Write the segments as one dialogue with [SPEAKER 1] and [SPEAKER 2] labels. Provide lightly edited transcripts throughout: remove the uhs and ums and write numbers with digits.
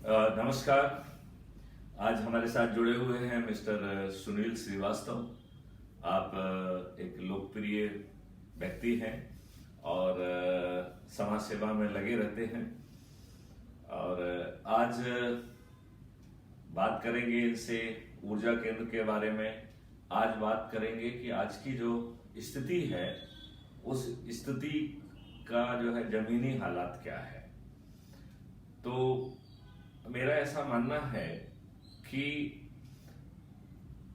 [SPEAKER 1] नमस्कार। आज हमारे साथ जुड़े हुए हैं मिस्टर सुनील श्रीवास्तव। आप एक लोकप्रिय व्यक्ति हैं और समाज सेवा में लगे रहते हैं और आज बात करेंगे इनसे ऊर्जा केंद्र के बारे में। आज बात करेंगे कि आज की जो स्थिति है उस स्थिति का जो है जमीनी हालात क्या है। तो मेरा ऐसा मानना है कि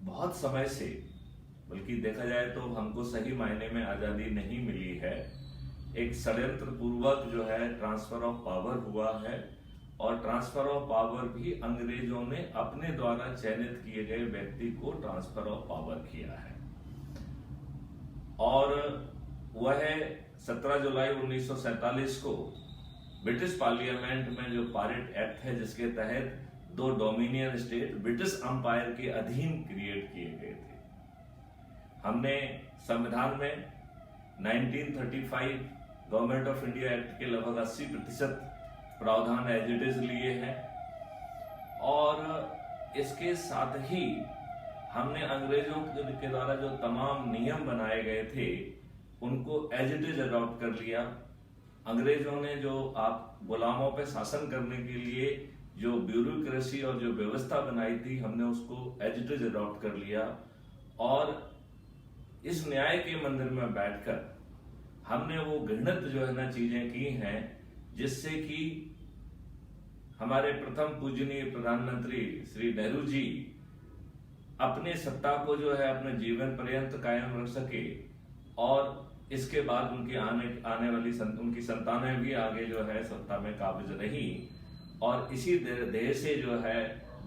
[SPEAKER 1] बहुत समय से, बल्कि देखा जाए तो हमको सही मायने में आज़ादी नहीं मिली है, एक षड्यंत्र पूर्वक जो है ट्रांसफर ऑफ पावर हुआ है और ट्रांसफर ऑफ पावर भी अंग्रेजों ने अपने द्वारा चयनित किए गए व्यक्ति को ट्रांसफर ऑफ पावर किया है। और वह 17 जुलाई 1947 को ब्रिटिश पार्लियामेंट में जो पारित एक्ट है, जिसके तहत 2 डोमिनियन स्टेट ब्रिटिश अंपायर के अधीन क्रिएट किए गए थे। हमने संविधान में 1935 गवर्नमेंट ऑफ इंडिया एक्ट के लगभग 80% प्रावधान एज इट इज लिए हैं और इसके साथ ही हमने अंग्रेजों के द्वारा जो तमाम नियम बनाए गए थे उनको एज इट इज अडॉप्ट कर लिया। अंग्रेजों ने जो आप गुलामों पे शासन करने के लिए जो ब्यूरोक्रेसी और जो व्यवस्था बनाई थी, हमने उसको एज इट इज अडॉप्ट कर लिया और इस न्याय के मंदिर में बैठकर हमने वो घृणित जो है ना चीजें की हैं, जिससे कि हमारे प्रथम पूजनीय प्रधानमंत्री श्री नेहरू जी अपने सत्ता को जो है अपने जीवन पर्यंत कायम रख सके और इसके बाद उनकी आने वाली उनकी संतानें भी आगे जो है सत्ता में काबिज रही और इसी देह से जो है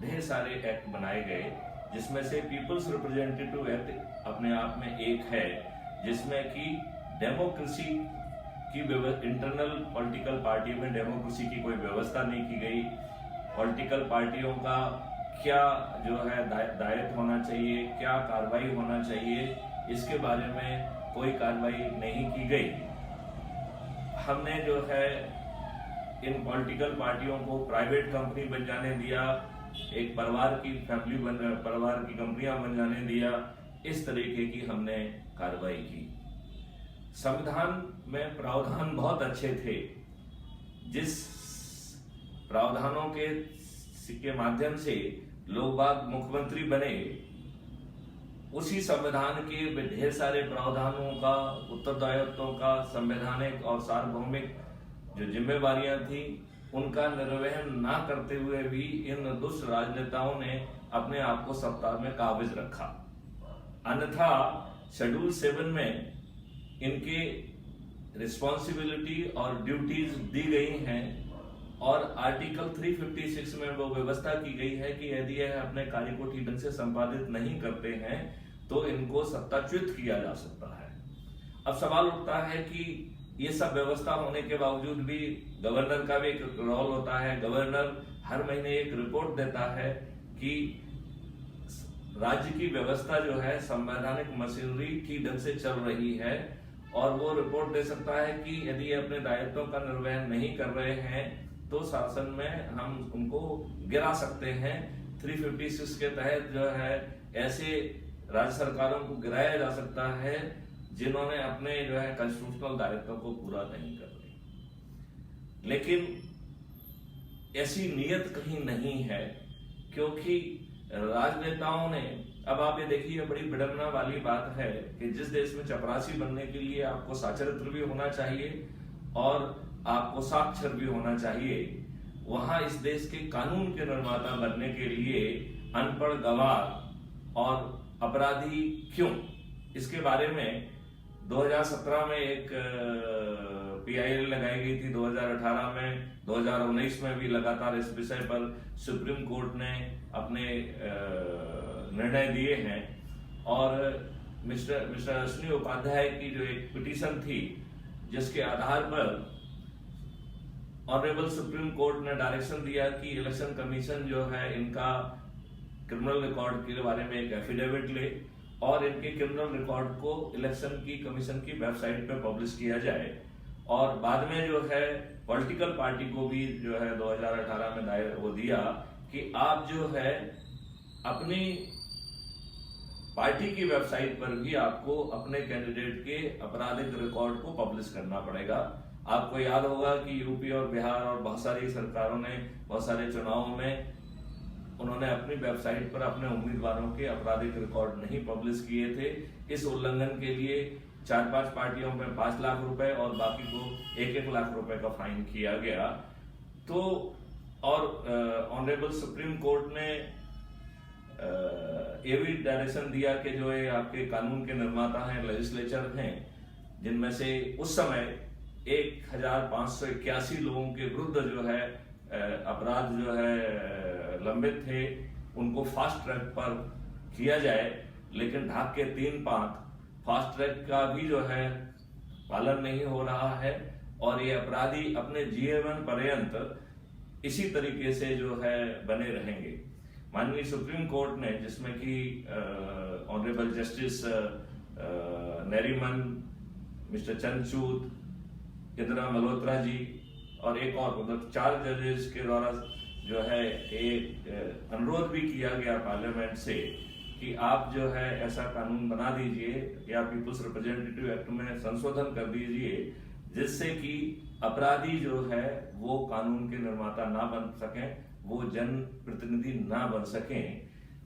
[SPEAKER 1] ढेर सारे एक्ट बनाए गए, जिसमें से पीपल्स रिप्रेजेंटेटिव एक्ट अपने आप में एक है, जिसमें कि डेमोक्रेसी की इंटरनल पॉलिटिकल पार्टी में डेमोक्रेसी की कोई व्यवस्था नहीं की गई। पॉलिटिकल पार्टियों का क्या जो है दायित्व होना चाहिए, क्या कार्रवाई होना चाहिए, इसके बारे में कोई कार्रवाई नहीं की गई। हमने जो है इन पॉलिटिकल पार्टियों को प्राइवेट कंपनी बन जाने दिया, एक परिवार की कंपनियां बन जाने दिया। इस तरीके की हमने कार्रवाई की। संविधान में प्रावधान बहुत अच्छे थे, जिस प्रावधानों के माध्यम से लोग बाग मुख्यमंत्री बने, उसी संविधान के ढेर सारे प्रावधानों का, उत्तरदायित्वों का, संवैधानिक और सार्वभौमिक जो जिम्मेवारियां थी उनका निर्वहन ना करते हुए भी इन दुष्ट राजनेताओं ने अपने आप को सत्ता में काबिज रखा। अन्यथा शेड्यूल 7 में इनके रिस्पॉन्सिबिलिटी और ड्यूटीज दी गई हैं और आर्टिकल 356 में वो व्यवस्था की गई है कि यदि यह अपने कार्य को ठीक ढंग से संपादित नहीं करते हैं तो इनको सत्ताच्युत किया जा सकता है। अब सवाल उठता है कि ये सब व्यवस्था होने के बावजूद भी गवर्नर का भी एक रोल होता है। गवर्नर हर महीने एक रिपोर्ट देता है कि राज्य की व्यवस्था जो है संवैधानिक मशीनरी ठीक ढंग से चल रही है और वो रिपोर्ट दे सकता है कि यदि अपने दायित्वों का निर्वहन नहीं कर रहे हैं तो शासन में हम उनको गिरा सकते हैं। 356 के तहत जो है ऐसे राज्य सरकारों को गिराया जा सकता है जिन्होंने अपने जो है कॉन्स्टिट्यूशनल दायित्वों को पूरा नहीं कर रहे। लेकिन ऐसी नियत कहीं नहीं है, क्योंकि राजनेताओं ने, अब आप ये देखिए, बड़ी विडंबना वाली बात है कि जिस देश में चपरासी बनने के लिए आपको साक्षरता भी होना चाहिए और आपको साक्षर भी होना चाहिए, वहां इस देश के कानून के निर्माता बनने के लिए अनपढ़, गवार और अपराधी क्यों, इसके बारे में 2017 में एक PIL लगाई गई थी, 2018 में, 2019 में भी लगातार इस विषय पर सुप्रीम कोर्ट ने अपने निर्णय दिए हैं। और मिस्टर अश्विनी उपाध्याय की जो एक पिटीशन थी, जिसके आधार पर ऑनरेबल सुप्रीम कोर्ट ने डायरेक्शन दिया कि इलेक्शन कमीशन जो है इनका क्रिमिनल रिकॉर्ड के बारे में एक एफिडेविट ले और इनके क्रिमिनल रिकॉर्ड को इलेक्शन की कमीशन की वेबसाइट पर पब्लिश किया जाए और बाद में जो है पॉलिटिकल पार्टी को भी जो है 2018 में दायर वो दिया कि आप जो है अपनी पार्टी की वेबसाइट पर भी आपको अपने कैंडिडेट के आपराधिक रिकॉर्ड को पब्लिश करना पड़ेगा। आपको याद होगा कि यूपी और बिहार और बहुत सारी सरकारों ने बहुत सारे चुनावों में उन्होंने अपनी वेबसाइट पर अपने उम्मीदवारों के आपराधिक रिकॉर्ड नहीं पब्लिश किए थे। इस उल्लंघन के लिए 4-5 पार्टियों में 5 लाख रुपए और बाकी को 1-1 लाख रुपए का फाइन किया गया। तो और ऑनरेबल सुप्रीम कोर्ट ने ये भी डायरेक्शन दिया कि जो ये आपके कानून के निर्माता हैं, लेजिस्लेचर हैं, जिनमें से उस समय 1581 लोगों के विरुद्ध जो है अपराध जो है लंबित थे, उनको फास्ट ट्रैक पर किया जाए। लेकिन ढाक के 3 पांत फास्ट ट्रैक का भी जो है पालन नहीं हो रहा है और ये अपराधी अपने जीवन पर्यंत इसी तरीके से जो है बने रहेंगे। माननीय सुप्रीम कोर्ट ने, जिसमें कि honourable justice Nariman, mister Chandrachud, Indira Malhotra ji और एक और मतलब 4 जजेस के द्वारा जो है एक अनुरोध भी किया गया पार्लियामेंट से कि आप जो है ऐसा कानून बना दीजिए या पीपुल्स रिप्रेजेंटेटिव एक्ट में संशोधन कर दीजिए जिससे कि अपराधी जो है वो कानून के निर्माता ना बन सकें, वो जन प्रतिनिधि ना बन सकें।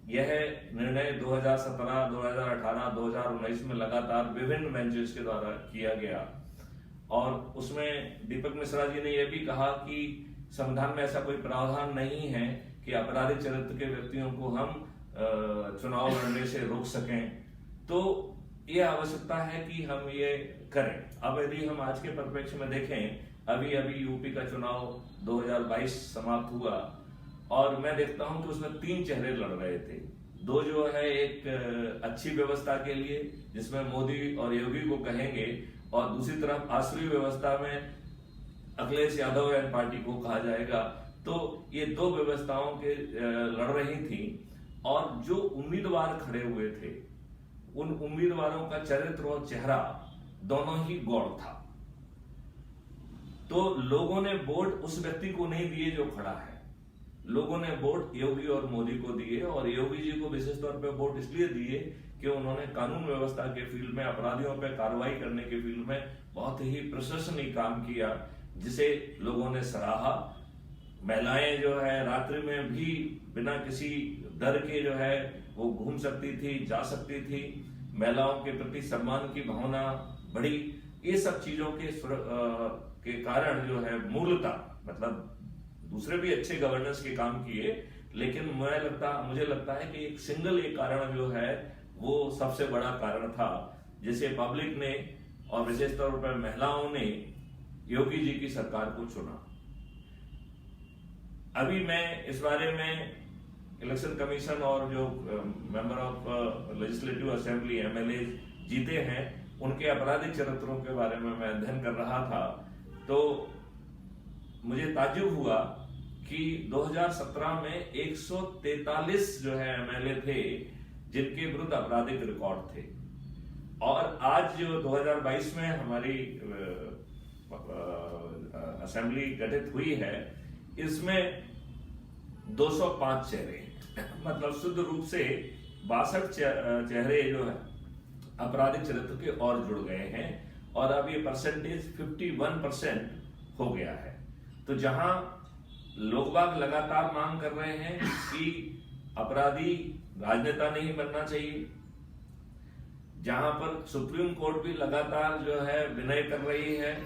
[SPEAKER 1] यह निर्णय 2017, 2018, 2019 में लगातार विभिन्न बेंचेस के द्वारा किया गया और उसमें दीपक मिश्रा जी ने यह भी कहा कि संविधान में ऐसा कोई प्रावधान नहीं है कि आपराधिक चरित्र के व्यक्तियों को हम चुनाव लड़ने से रोक सकें। तो ये आवश्यकता है कि हम ये करें। अब यदि हम आज के परिप्रेक्ष्य में देखें, अभी अभी यूपी का चुनाव 2022 समाप्त हुआ और मैं देखता हूं कि उसमें 3 चेहरे लड़ रहे थे। 2 जो है एक अच्छी व्यवस्था के लिए जिसमें मोदी और योगी को कहेंगे और दूसरी तरफ आसुरी व्यवस्था में अखिलेश यादव एंड पार्टी को कहा जाएगा। तो ये 2 व्यवस्थाओं के लड़ रही थी और जो उम्मीदवार खड़े हुए थे उन उम्मीदवारों का चरित्र और चेहरा दोनों ही गौड़ था। तो लोगों ने वोट उस व्यक्ति को नहीं दिए जो खड़ा है, लोगों ने वोट योगी और मोदी को दिए और योगी जी को विशेष तौर पे वोट इसलिए दिए कि उन्होंने कानून व्यवस्था के फील्ड में, अपराधियों पे कार्रवाई करने के फील्ड में बहुत ही प्रशंसनीय काम किया जिसे लोगों ने सराहा। महिलाएं जो है रात्रि में भी बिना किसी डर के जो है वो घूम सकती थी, जा सकती थी, महिलाओं के प्रति सम्मान की भावना बढ़ी। ये सब चीजों के कारण जो है मूलतः मतलब दूसरे भी अच्छे गवर्नेंस के काम किए, लेकिन मुझे लगता है कि एक सिंगल एक कारण जो है वो सबसे बड़ा कारण था जिसे पब्लिक ने और विशेष तौर पर महिलाओं ने योगी जी की सरकार को चुना। अभी मैं इस बारे में इलेक्शन कमीशन और जो member of legislative assembly MLA जीते हैं उनके आपराधिक चरित्रों के बारे में मैं अध्ययन कर रहा था, तो मुझे ताज्जुब हुआ कि 2017 में 143 जो है एमएलए थे जिनके विरुद्ध आपराधिक रिकॉर्ड थे और आज जो 2022 में हमारी असेंबली गठित हुई है इसमें 205 चेहरे मतलब शुद्ध रूप से 62 चेहरे जो है आपराधिक चरित्र के और जुड़ गए हैं और अब ये परसेंटेज 51% हो गया है। तो जहां लोग बाग लगातार मांग कर रहे हैं कि अपराधी राजनेता नहीं बनना चाहिए, जहां पर सुप्रीम कोर्ट भी लगातार जो है विनय कर रही है,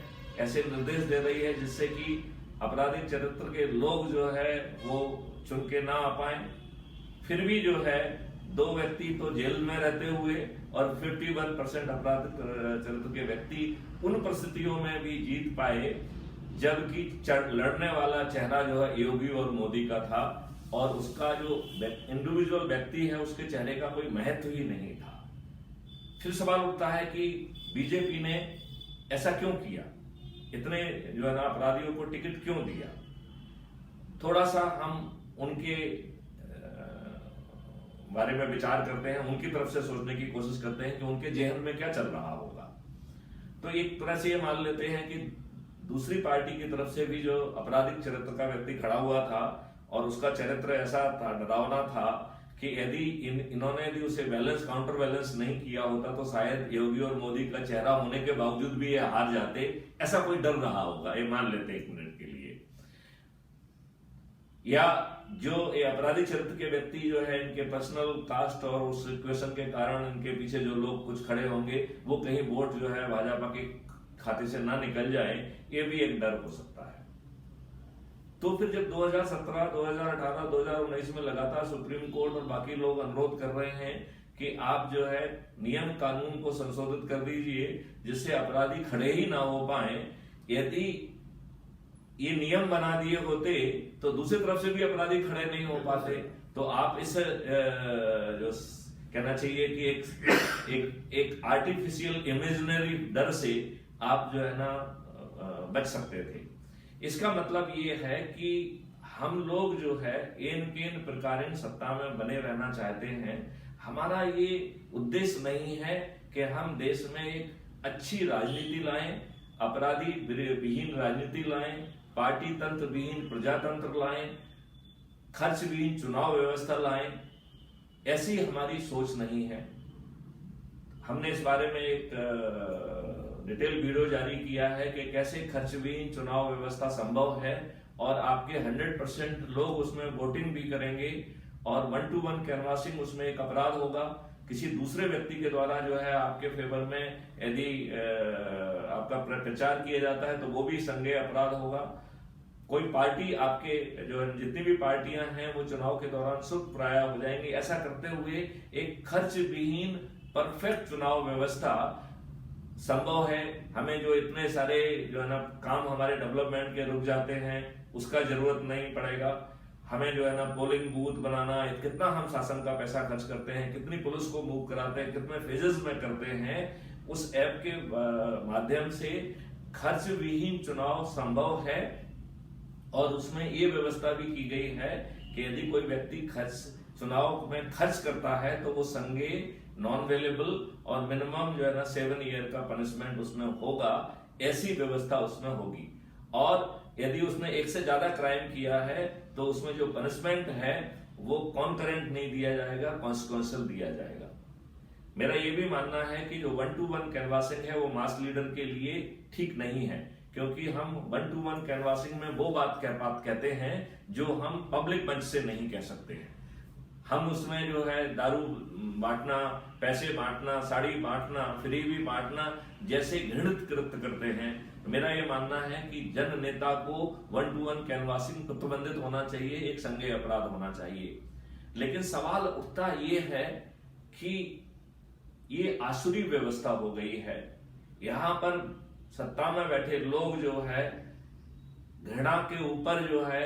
[SPEAKER 1] ऐसे निर्देश दे रही है जिससे कि आपराधिक चरित्र के लोग जो है वो चुन के ना आ पाए, फिर भी जो है 2 व्यक्ति तो जेल में रहते हुए और 51% आपराधिक चरित्र के व्यक्ति उन परिस्थितियों में भी जीत पाए जबकि लड़ने वाला चेहरा जो है योगी और मोदी का था और उसका जो इंडिविजुअल व्यक्ति है उसके चेहरे का कोई महत्व ही नहीं था। फिर सवाल उठता है कि बीजेपी ने ऐसा क्यों किया, इतने जो है ना अपराधियों को टिकट क्यों दिया। थोड़ा सा हम उनके बारे में विचार करते हैं, उनकी तरफ से सोचने की कोशिश करते हैं कि उनके जेहन में क्या चल रहा होगा। तो एक तरह से ये मान लेते हैं कि दूसरी पार्टी की तरफ से भी जो आपराधिक चरित्र का व्यक्ति खड़ा हुआ था और उसका चरित्र ऐसा था, डरावना था कि यदि इन्होंने यदि उसे बैलेंस काउंटर बैलेंस नहीं किया होता तो शायद योगी और मोदी का चेहरा होने के बावजूद भी ये हार जाते, ऐसा कोई डर रहा होगा, ये मान लेते हैं 1 मिनट के लिए। या जो ये आपराधिक चरित्र के व्यक्ति जो है, इनके पर्सनल कास्ट और उस सिचुएशन के कारण इनके पीछे जो लोग कुछ खड़े होंगे, वो कहीं वोट जो है भाजपा के खाते से ना निकल जाए, ये भी एक डर हो सकता है। तो फिर जब 2017, 2018, 2019 में लगातार सुप्रीम कोर्ट और बाकी लोग अनुरोध कर रहे हैं कि आप जो है नियम कानून को संशोधित कर दीजिए जिससे अपराधी खड़े ही ना हो पाए, यदि ये नियम बना दिए होते तो दूसरी तरफ से भी अपराधी खड़े नहीं हो पाते। तो आप इस जो कहना चाहिए कि एक आर्टिफिशियल इमेजिनरी डर से आप जो है ना बच सकते थे। इसका मतलब ये है कि हम लोग जो है इन प्रकार सत्ता में बने रहना चाहते हैं। हमारा ये उद्देश्य नहीं है कि हम देश में एक अच्छी राजनीति लाएं, अपराधी विहीन राजनीति लाएं, पार्टी तंत्र विहीन प्रजातंत्र लाएं, खर्च विहीन चुनाव व्यवस्था लाएं, ऐसी हमारी सोच नहीं है। हमने इस बारे में एक डिटेल वीडियो जारी किया है कि कैसे खर्च विहीन चुनाव व्यवस्था संभव है और आपके 100% लोग उसमें वोटिंग भी करेंगे और 1-to-1 कैनवासिंग उसमें एक अपराध होगा। किसी दूसरे व्यक्ति के द्वारा जो है आपके फेवर में यदि आपका प्रचार किया जाता है तो वो भी संज्ञेय अपराध होगा। कोई पार्टी आपके जो जितनी भी पार्टियां हैं वो चुनाव के दौरान शुल्क प्राय हो जाएंगी। ऐसा करते हुए एक खर्च विहीन परफेक्ट चुनाव व्यवस्था संभव है। हमें जो इतने सारे जो है ना काम हमारे डेवलपमेंट के रुक जाते हैं उसका जरूरत नहीं पड़ेगा। हमें जो है ना पोलिंग बूथ बनाना, कितना हम शासन का पैसा खर्च करते हैं, कितनी पुलिस को मूव कराते हैं, कितने फेजेस में करते हैं, उस ऐप के माध्यम से खर्च विहीन चुनाव संभव है। और उसमें ये व्यवस्था भी की गई है कि यदि कोई व्यक्ति चुनाव में खर्च करता है तो वो संज्ञेय, नॉन वेलेबल और मिनिमम जो है ना 7 ईयर का पनिशमेंट उसमें होगा। ऐसी व्यवस्था उसमें होगी। और यदि उसने एक से ज्यादा क्राइम किया है तो उसमें जो पनिशमेंट है वो कॉन्करेंट नहीं दिया जाएगा, कॉन्सिक्वेंशियल दिया जाएगा। मेरा ये भी मानना है कि जो 1-to-1 कैनवासिंग है वो मास लीडर के लिए ठीक नहीं है, क्योंकि हम 1-to-1 कैनवासिंग में वो बात कहते हैं जो हम पब्लिक मंच से नहीं कह सकते हैं। हम उसमें जो है दारू बांटना, पैसे बांटना, साड़ी बांटना, फ्री भी बांटना जैसे घृणित कृत्य करते हैं। मेरा ये मानना है कि जन नेता को 1-to-1 कैनवासिंग प्रतिबंधित होना चाहिए, एक संज्ञेय अपराध होना चाहिए। लेकिन सवाल उठता ये है कि ये आसुरी व्यवस्था हो गई है। यहां पर सत्ता में बैठे लोग जो है घृणा के ऊपर जो है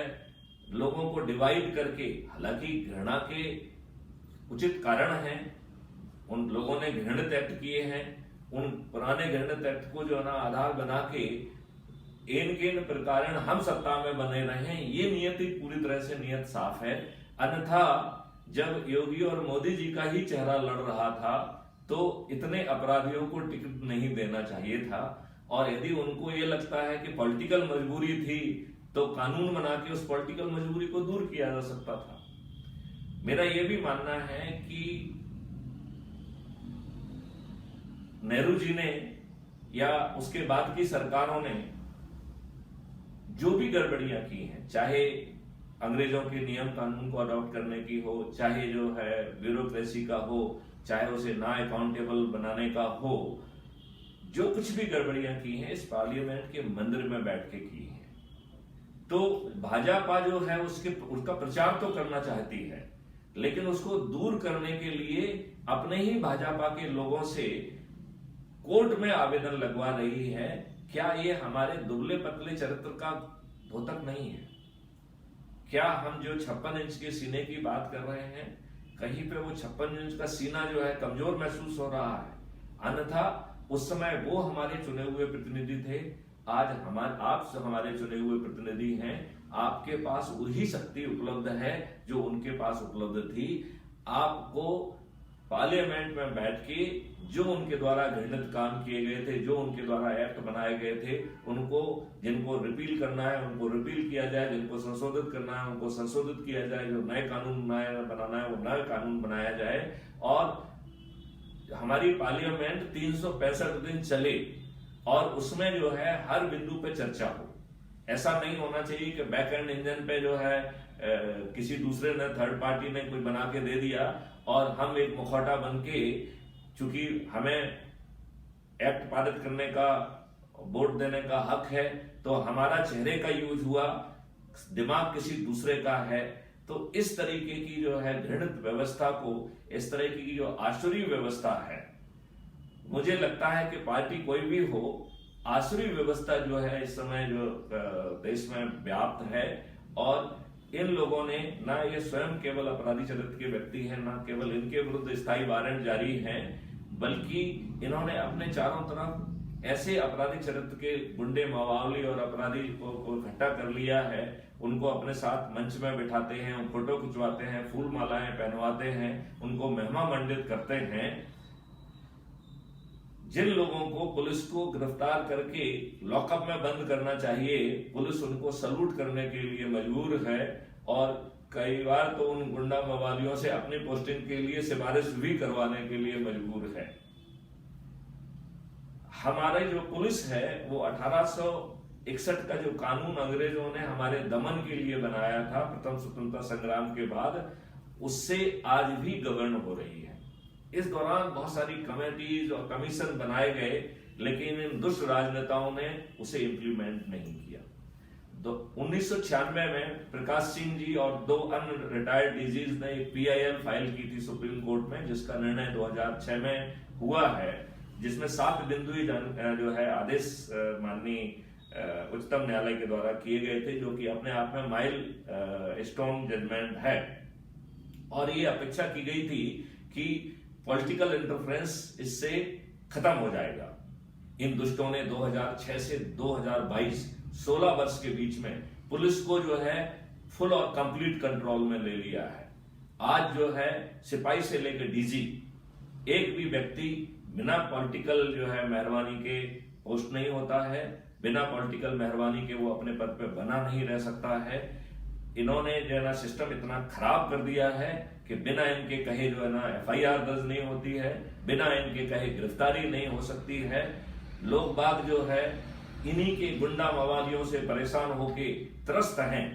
[SPEAKER 1] लोगों को डिवाइड करके, हालांकि घृणा के उचित कारण हैं, उन लोगों ने घृणित एक्ट किए हैं, उन पुराने घृणित एक्ट को जो है ना आधार बना के इन प्रकार हम सत्ता में बने रहे, ये नियति पूरी तरह से नियत साफ है। अन्यथा जब योगी और मोदी जी का ही चेहरा लड़ रहा था तो इतने अपराधियों को टिकट नहीं देना चाहिए था। और यदि उनको ये लगता है कि पॉलिटिकल मजबूरी थी तो कानून बना के उस पॉलिटिकल मजबूरी को दूर किया जा सकता था। मेरा यह भी मानना है कि नेहरू जी ने या उसके बाद की सरकारों ने जो भी गड़बड़ियां की हैं, चाहे अंग्रेजों के नियम कानून को अडॉप्ट करने की हो, चाहे जो है ब्यूरोक्रेसी का हो, चाहे उसे ना अकाउंटेबल बनाने का हो, जो कुछ भी गड़बड़ियां की हैं इस पार्लियामेंट के मंदिर में बैठ के की हैं। तो भाजपा जो है उसका प्रचार तो करना चाहती है, लेकिन उसको दूर करने के लिए अपने ही भाजपा के लोगों से कोर्ट में आवेदन लगवा रही है। क्या ये हमारे दुबले पतले चरित्र का द्योतक नहीं है? क्या हम जो 56 इंच के सीने की बात कर रहे हैं, कहीं पे वो 56 इंच का सीना जो है कमजोर महसूस हो रहा है? अन्यथा उस समय वो हमारे चुने हुए प्रतिनिधि थे, आज आप हमारे चुने हुए प्रतिनिधि हैं। आपके पास वही शक्ति उपलब्ध है जो उनके पास उपलब्ध थी। आपको पार्लियामेंट में बैठ के जो उनके द्वारा घृणित काम किए गए थे, जो उनके द्वारा एक्ट बनाए गए थे, उनको जिनको रिपील करना है उनको रिपील किया जाए, जिनको संशोधित करना है उनको संशोधित किया जाए, जो नए कानून बनाना है वो नए कानून बनाया जाए, और हमारी पार्लियामेंट 365 दिन चले और उसमें जो है हर बिंदु पे चर्चा हो। ऐसा नहीं होना चाहिए कि बैक एंड इंजन पे जो है किसी दूसरे ने, थर्ड पार्टी ने कोई बना के दे दिया और हम एक मुखौटा बन के, चूंकि हमें एक्ट पारित करने का, वोट देने का हक है, तो हमारा चेहरे का यूज हुआ, दिमाग किसी दूसरे का है। तो इस तरीके की जो है घृणित व्यवस्था को, इस तरह की जो आसुरी व्यवस्था है, मुझे लगता है कि पार्टी कोई भी हो, आसुरी व्यवस्था जो है इस समय जो देश में व्याप्त है, और इन लोगों ने ना ये स्वयं केवल अपराधी चरित्र के व्यक्ति हैं, ना केवल इनके विरुद्ध स्थायी वारंट जारी हैं, बल्कि इन्होंने अपने चारों तरफ ऐसे अपराधी चरित्र के गुंडे, मावावली और अपराधी को इकट्ठा कर लिया है। उनको अपने साथ मंच में बिठाते हैं, फोटो खिंचवाते हैं, फूल मालाएं पहनवाते हैं, उनको महिमा मंडित करते हैं। जिन लोगों को पुलिस को गिरफ्तार करके लॉकअप में बंद करना चाहिए, पुलिस उनको सलूट करने के लिए मजबूर है, और कई बार तो उन गुंडा मवालियों से अपनी पोस्टिंग के लिए सिफारिश भी करवाने के लिए मजबूर है। हमारे जो पुलिस है वो 1861 का जो कानून अंग्रेजों ने हमारे दमन के लिए बनाया था प्रथम स्वतंत्रता संग्राम के बाद, उससे आज भी गवर्न हो रही है। इस दौरान बहुत सारी कमेटीज और कमीशन बनाए गए, लेकिन इन दुष्ट राजनेताओं ने उसे इंप्लीमेंट नहीं किया। 1996 में प्रकाश सिंह जी और 2 अन्य रिटायर्ड डीजीज ने एक PIL फाइल की थी सुप्रीम कोर्ट में, जिसका निर्णय 2006 में हुआ है, जिसमें 7 बिंदुई जो है आदेश माननीय उच्चतम न्यायालय के द्वारा किए गए थे, जो कि अपने आप में माइल स्टोन जजमेंट है। और ये अपेक्षा की गई थी कि पॉलिटिकल इंटरफेरेंस इससे खत्म हो जाएगा। इन दुष्टों ने 2006 से 2022 16 वर्ष के बीच में पुलिस को जो है फुल और कंप्लीट कंट्रोल में ले लिया है। आज जो है सिपाही से लेकर DG, एक भी व्यक्ति बिना पॉलिटिकल जो है मेहरबानी के पोस्ट नहीं होता है, बिना पॉलिटिकल मेहरबानी के वो अपने पद पे बना नहीं रह सकता है। इन्होंने जो है ना सिस्टम इतना खराब कर दिया है कि बिना इनके कहे जो है ना FIR दर्ज नहीं होती है, बिना इनके कहे गिरफ्तारी नहीं हो सकती है। लोग बाग जो है इन्हीं के गुंडा मवालियों से परेशान होके त्रस्त हैं,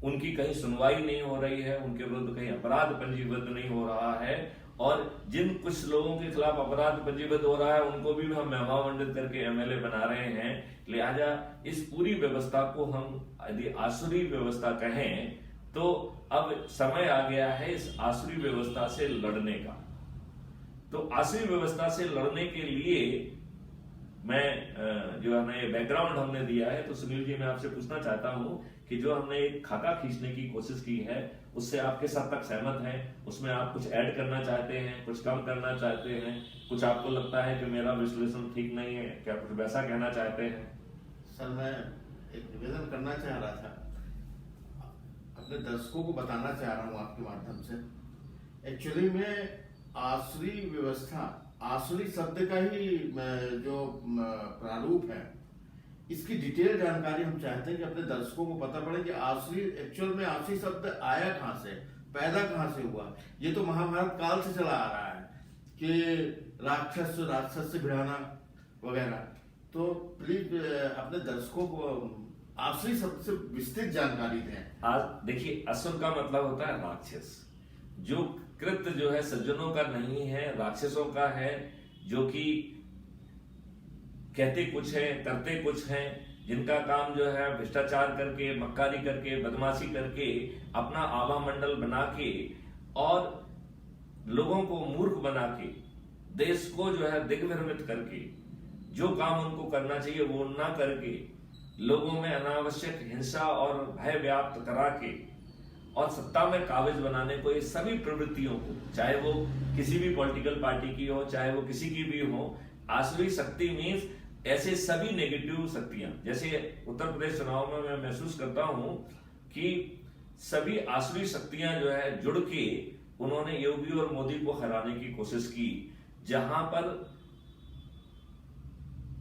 [SPEAKER 1] उनकी कहीं सुनवाई नहीं हो रही है, उनके विरुद्ध कहीं अपराध पंजीबद्ध नहीं हो रहा है, और जिन कुछ लोगों के खिलाफ अपराध पंजीबद्ध हो रहा है उनको भी हम महिमा मंडित करके MLA बना रहे हैं। लिहाजा इस पूरी व्यवस्था को हम यदि आसुरी व्यवस्था कहें, तो अब समय आ गया है इस आसुरी व्यवस्था से लड़ने का। तो आसुरी व्यवस्था से लड़ने के लिए मैं जो है ना ये बैकग्राउंड हमने दिया है, तो सुनील जी मैं आपसे पूछना चाहता हूं कि जो हमने एक खाका खींचने की कोशिश की है, उससे आप किस हद तक सहमत हैं? उसमें आप कुछ ऐड करना चाहते हैं, कुछ कम करना चाहते हैं, कुछ आपको लगता है कि मेरा विश्लेषण ठीक नहीं है, क्या कुछ वैसा कहना चाहते हैं?
[SPEAKER 2] सर, मैं एक निवेदन करना चाह रहा था, अपने दर्शकों को बताना चाह रहा हूँ आपके माध्यम से। एक्चुअली में आसुरी व्यवस्था, आसुरी शब्द का ही जो प्रारूप है, इसकी डिटेल जानकारी हम चाहते हैं कि अपने दर्शकों को पता पड़े कि आसुरी एक्चुअल में आसुरी शब्द आया कहाँ से, पैदा कहाँ से हुआ। ये तो महाभारत काल से चला आ रहा है कि राक्षस से भिड़ाना वगैरह। तो प्लीज अपने दर्शकों को आसुरी शब्द से विस्तृत जानकारी दें।
[SPEAKER 1] आज देखिए, असुर का मतलब होता है राक्षस, जो कृत्य जो है सज्जनों का नहीं है, राक्षसों का है, जो कि कहते कुछ है करते कुछ हैं, जिनका काम जो है भ्रष्टाचार करके, मक्कारी करके, बदमाशी करके, अपना आभा मंडल बना के और लोगों को मूर्ख बना के, देश को जो है दिग्भ्रमित करके, जो काम उनको करना चाहिए वो ना करके, लोगों में अनावश्यक हिंसा और भय व्याप्त करा के और सत्ता में काबिज बनाने को, ये सभी प्रवृत्तियों को, चाहे वो किसी भी पॉलिटिकल पार्टी की हो, चाहे वो किसी की भी हो, आसुरी शक्ति मीन्स ऐसे सभी नेगेटिव शक्तियां। जैसे उत्तर प्रदेश चुनाव में मैं महसूस करता हूं कि सभी आसुरी शक्तियां जो है जुड़ के उन्होंने योगी और मोदी को हराने की कोशिश की। जहां पर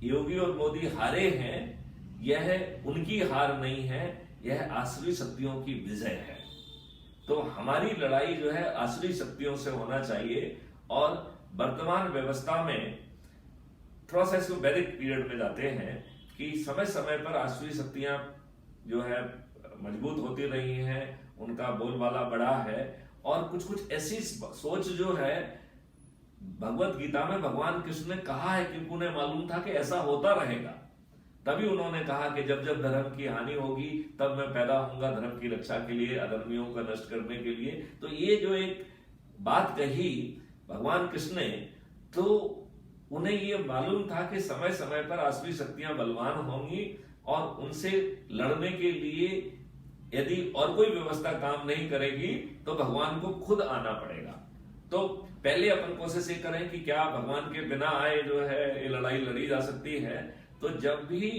[SPEAKER 1] योगी और मोदी हारे हैं, यह उनकी हार नहीं है, यह आसुरी शक्तियों की विजय है। तो हमारी लड़ाई जो है आसुरी शक्तियों से होना चाहिए। और वर्तमान व्यवस्था में थोड़ा सा इसको वैदिक पीरियड में जाते हैं कि समय समय पर आसुरी शक्तियां जो है मजबूत होती रही हैं, उनका बोलबाला बढ़ा है। और कुछ कुछ ऐसी सोच जो है, भगवत गीता में भगवान कृष्ण ने कहा है कि उन्हें मालूम था कि ऐसा होता रहेगा, तभी उन्होंने कहा कि जब जब धर्म की हानि होगी तब मैं पैदा होऊंगा धर्म की रक्षा के लिए, अधर्मियों का नष्ट करने के लिए। तो ये जो एक बात कही भगवान कृष्ण ने, तो उन्हें ये मालूम था कि समय समय पर आसुरी शक्तियां बलवान होंगी और उनसे लड़ने के लिए यदि और कोई व्यवस्था काम नहीं करेगी तो भगवान को खुद आना पड़ेगा। तो पहले अपन कोशिश ये करें कि क्या भगवान के बिना आए जो है ये लड़ाई लड़ी जा सकती है। तो जब भी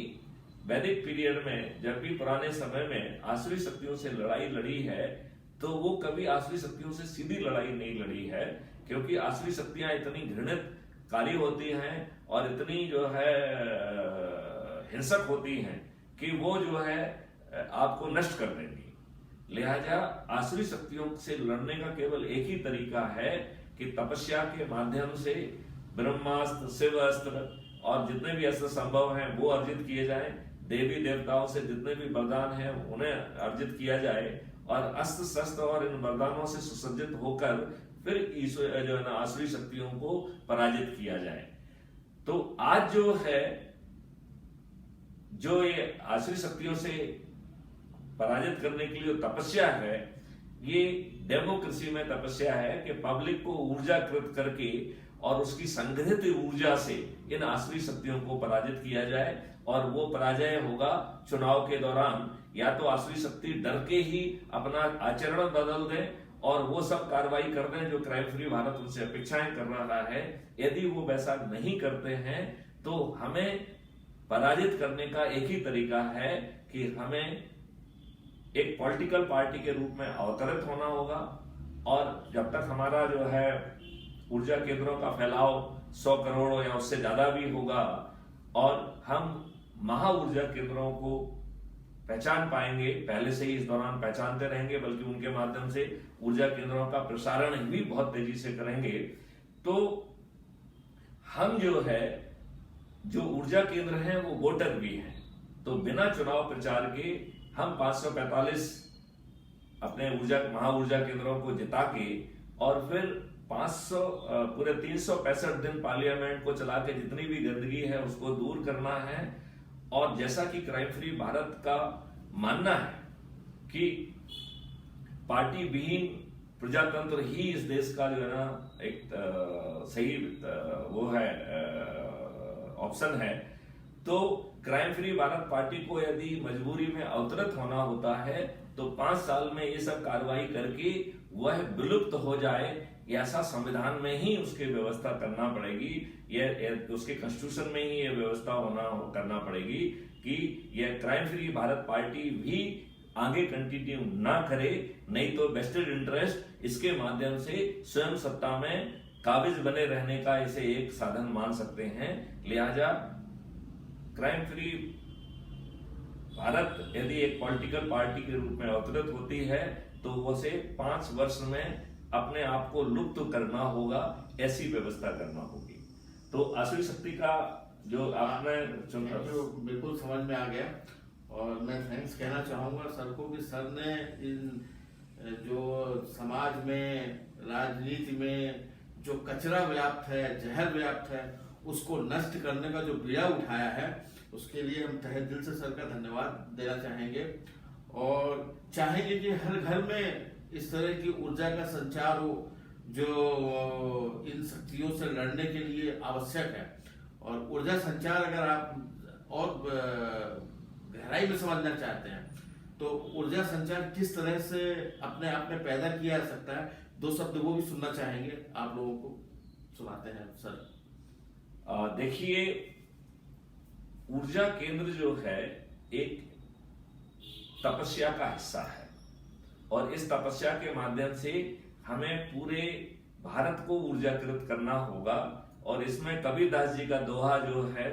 [SPEAKER 1] वैदिक पीरियड में, जब भी पुराने समय में आसुरी शक्तियों से लड़ाई लड़ी है, तो वो कभी आसुरी शक्तियों से सीधी लड़ाई नहीं लड़ी है, क्योंकि आसुरी शक्तियां इतनी घृणित कार्य होती हैं और इतनी जो है हिंसक होती हैं कि वो जो है आपको नष्ट कर देंगी। लिहाजा आसुरी शक्तियों से लड़ने का केवल एक ही तरीका है कि तपस्या के माध्यम से ब्रह्मास्त्र, शिवास्त्र और जितने भी अस्त्र संभव हैं वो अर्जित किए जाएं। देवी देवताओं से जितने भी वरदान हैं उन्हें अर्जित किया जाए और अस्त्र शस्त्र और इन वरदानों से सुसज्जित होकर फिर ईश्वर जो है ना आसुरी शक्तियों को पराजित किया जाए। तो आज जो है, जो ये आसुरी शक्तियों से पराजित करने के लिए तपस्या है, ये डेमोक्रेसी में तपस्या है कि पब्लिक को ऊर्जाकृत करके और उसकी संग्रहित ऊर्जा से इन आसुरी शक्तियों को पराजित किया जाए। और वो पराजय होगा चुनाव के दौरान, या तो आसुरी शक्ति डर के ही अपना आचरण बदल दें और वो सब कार्रवाई कर दें जो क्राइम फ्री भारत उनसे अपेक्षाएं कर रहा है। यदि वो वैसा नहीं करते हैं तो हमें पराजित करने का एक ही तरीका है कि हमें एक पॉलिटिकल पार्टी के रूप में अवतरित होना होगा। और जब तक हमारा जो है ऊर्जा केंद्रों का फैलाव 100 करोड़ या उससे ज्यादा भी होगा और हम महा ऊर्जा केंद्रों को पहचान पाएंगे, पहले से ही इस दौरान पहचानते रहेंगे, बल्कि उनके माध्यम से ऊर्जा केंद्रों का प्रसारण भी बहुत तेजी से करेंगे, तो हम जो है जो ऊर्जा केंद्र हैं वो वोटर भी हैं। तो बिना चुनाव प्रचार के हम 545 अपने महा ऊर्जा केंद्रों को जिता के और फिर 500 पूरे 365 दिन पार्लियामेंट को चला के जितनी भी गंदगी है उसको दूर करना है। और जैसा कि क्राइम फ्री भारत का मानना है कि पार्टी विहीन प्रजातंत्र ही इस देश का जो है ना एक सही वो है ऑप्शन है, तो क्राइम फ्री भारत पार्टी को यदि मजबूरी में अवतरित होना होता है तो 5 साल में ये सब कार्रवाई करके वह विलुप्त हो जाए, ऐसा संविधान में ही उसकी व्यवस्था करना पड़ेगी। यह उसके कॉन्स्टिट्यूशन में ही यह व्यवस्था करना पड़ेगी कि यह क्राइम फ्री भारत पार्टी भी आगे कंटिन्यू ना करे, नहीं तो वेस्टेड इंटरेस्ट इसके माध्यम से स्वयं सत्ता में काबिज बने रहने का इसे एक साधन मान सकते हैं। लिहाजा क्राइम फ्री भारत यदि एक पॉलिटिकल पार्टी के रूप में अवतरित होती है तो उसे 5 वर्ष में अपने आप को लुप्त करना होगा, ऐसी व्यवस्था करना होगी। तो आसुरी शक्ति का जो आपने
[SPEAKER 2] जो बिल्कुल समझ में आ गया और मैं थैंक्स कहना चाहूंगा सर को कि सर ने इन जो समाज में, राजनीति में जो कचरा व्याप्त है, जहर व्याप्त है, उसको नष्ट करने का जो बीड़ा उठाया है उसके लिए हम तहे दिल से सर का धन्यवाद देना चाहेंगे और चाहेंगे कि हर घर में इस तरह की ऊर्जा का संचार हो जो इन शक्तियों से लड़ने के लिए आवश्यक है। और ऊर्जा संचार अगर आप और गहराई में समझना चाहते हैं तो ऊर्जा संचार किस तरह से अपने आप में पैदा किया जा सकता है, 2 शब्द वो भी सुनना चाहेंगे, आप लोगों को सुनाते हैं सर।
[SPEAKER 1] देखिए, ऊर्जा केंद्र जो है एक तपस्या का हिस्सा है और इस तपस्या के माध्यम से हमें पूरे भारत को ऊर्जाकृत करना होगा। और इसमें कबीरदास जी का दोहा जो है,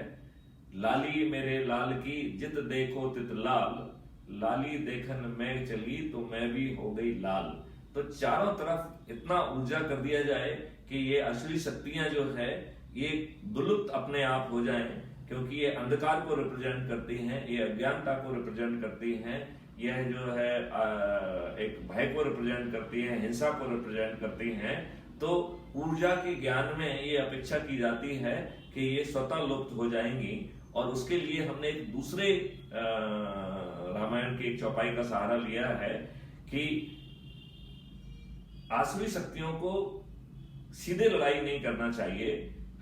[SPEAKER 1] लाली मेरे लाल की जित देखो तित लाल, लाली देखन में चली तो मैं भी हो गई लाल। तो चारों तरफ इतना ऊर्जा कर दिया जाए कि ये असली शक्तियां जो है ये विलुप्त अपने आप हो जाएं, क्योंकि ये अंधकार को रिप्रेजेंट करती हैं, ये अज्ञानता को रिप्रेजेंट करती हैं, यह जो है एक भय को रिप्रेजेंट करती है, हिंसा को रिप्रेजेंट करती हैं। तो ऊर्जा के ज्ञान में ये अपेक्षा की जाती है कि ये स्वतः लुप्त हो जाएंगी। और उसके लिए हमने एक दूसरे रामायण की एक चौपाई का सहारा लिया है कि आसुरी शक्तियों को सीधे लड़ाई नहीं करना चाहिए,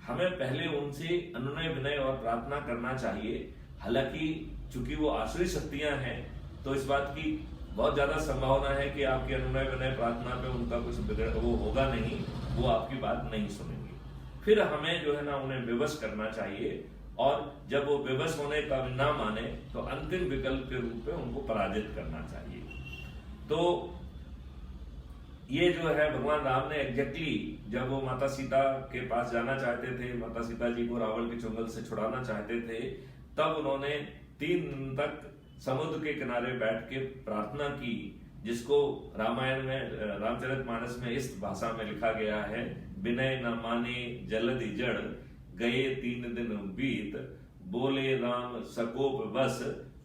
[SPEAKER 1] हमें पहले उनसे अनुनय विनय और प्रार्थना करना चाहिए। हालांकि चूंकि वो आसुरी शक्तियां हैं तो इस बात की बहुत ज्यादा संभावना है कि आपके अनुनय विनय प्रार्थना पे उनका कुछ वो होगा नहीं, वो आपकी बात नहीं सुनेंगे। फिर हमें जो है ना उन्हें विवश करना चाहिए, और जब वो विवश होने का ना माने तो अंतिम विकल्प के रूप में उनको पराजित करना चाहिए। तो ये जो है भगवान राम ने एग्जैक्टली जब वो माता सीता के पास जाना चाहते थे, माता सीता जी को रावण के चुंगल से छुड़ाना चाहते थे, तब उन्होंने 3 दिन तक समुद्र के किनारे बैठ के प्रार्थना की, जिसको रामायण में रामचरितमानस में इस भाषा में लिखा गया है, विनय न माने जलधि जड़, गए 3 दिन बीत, बोले राम सकोप बस,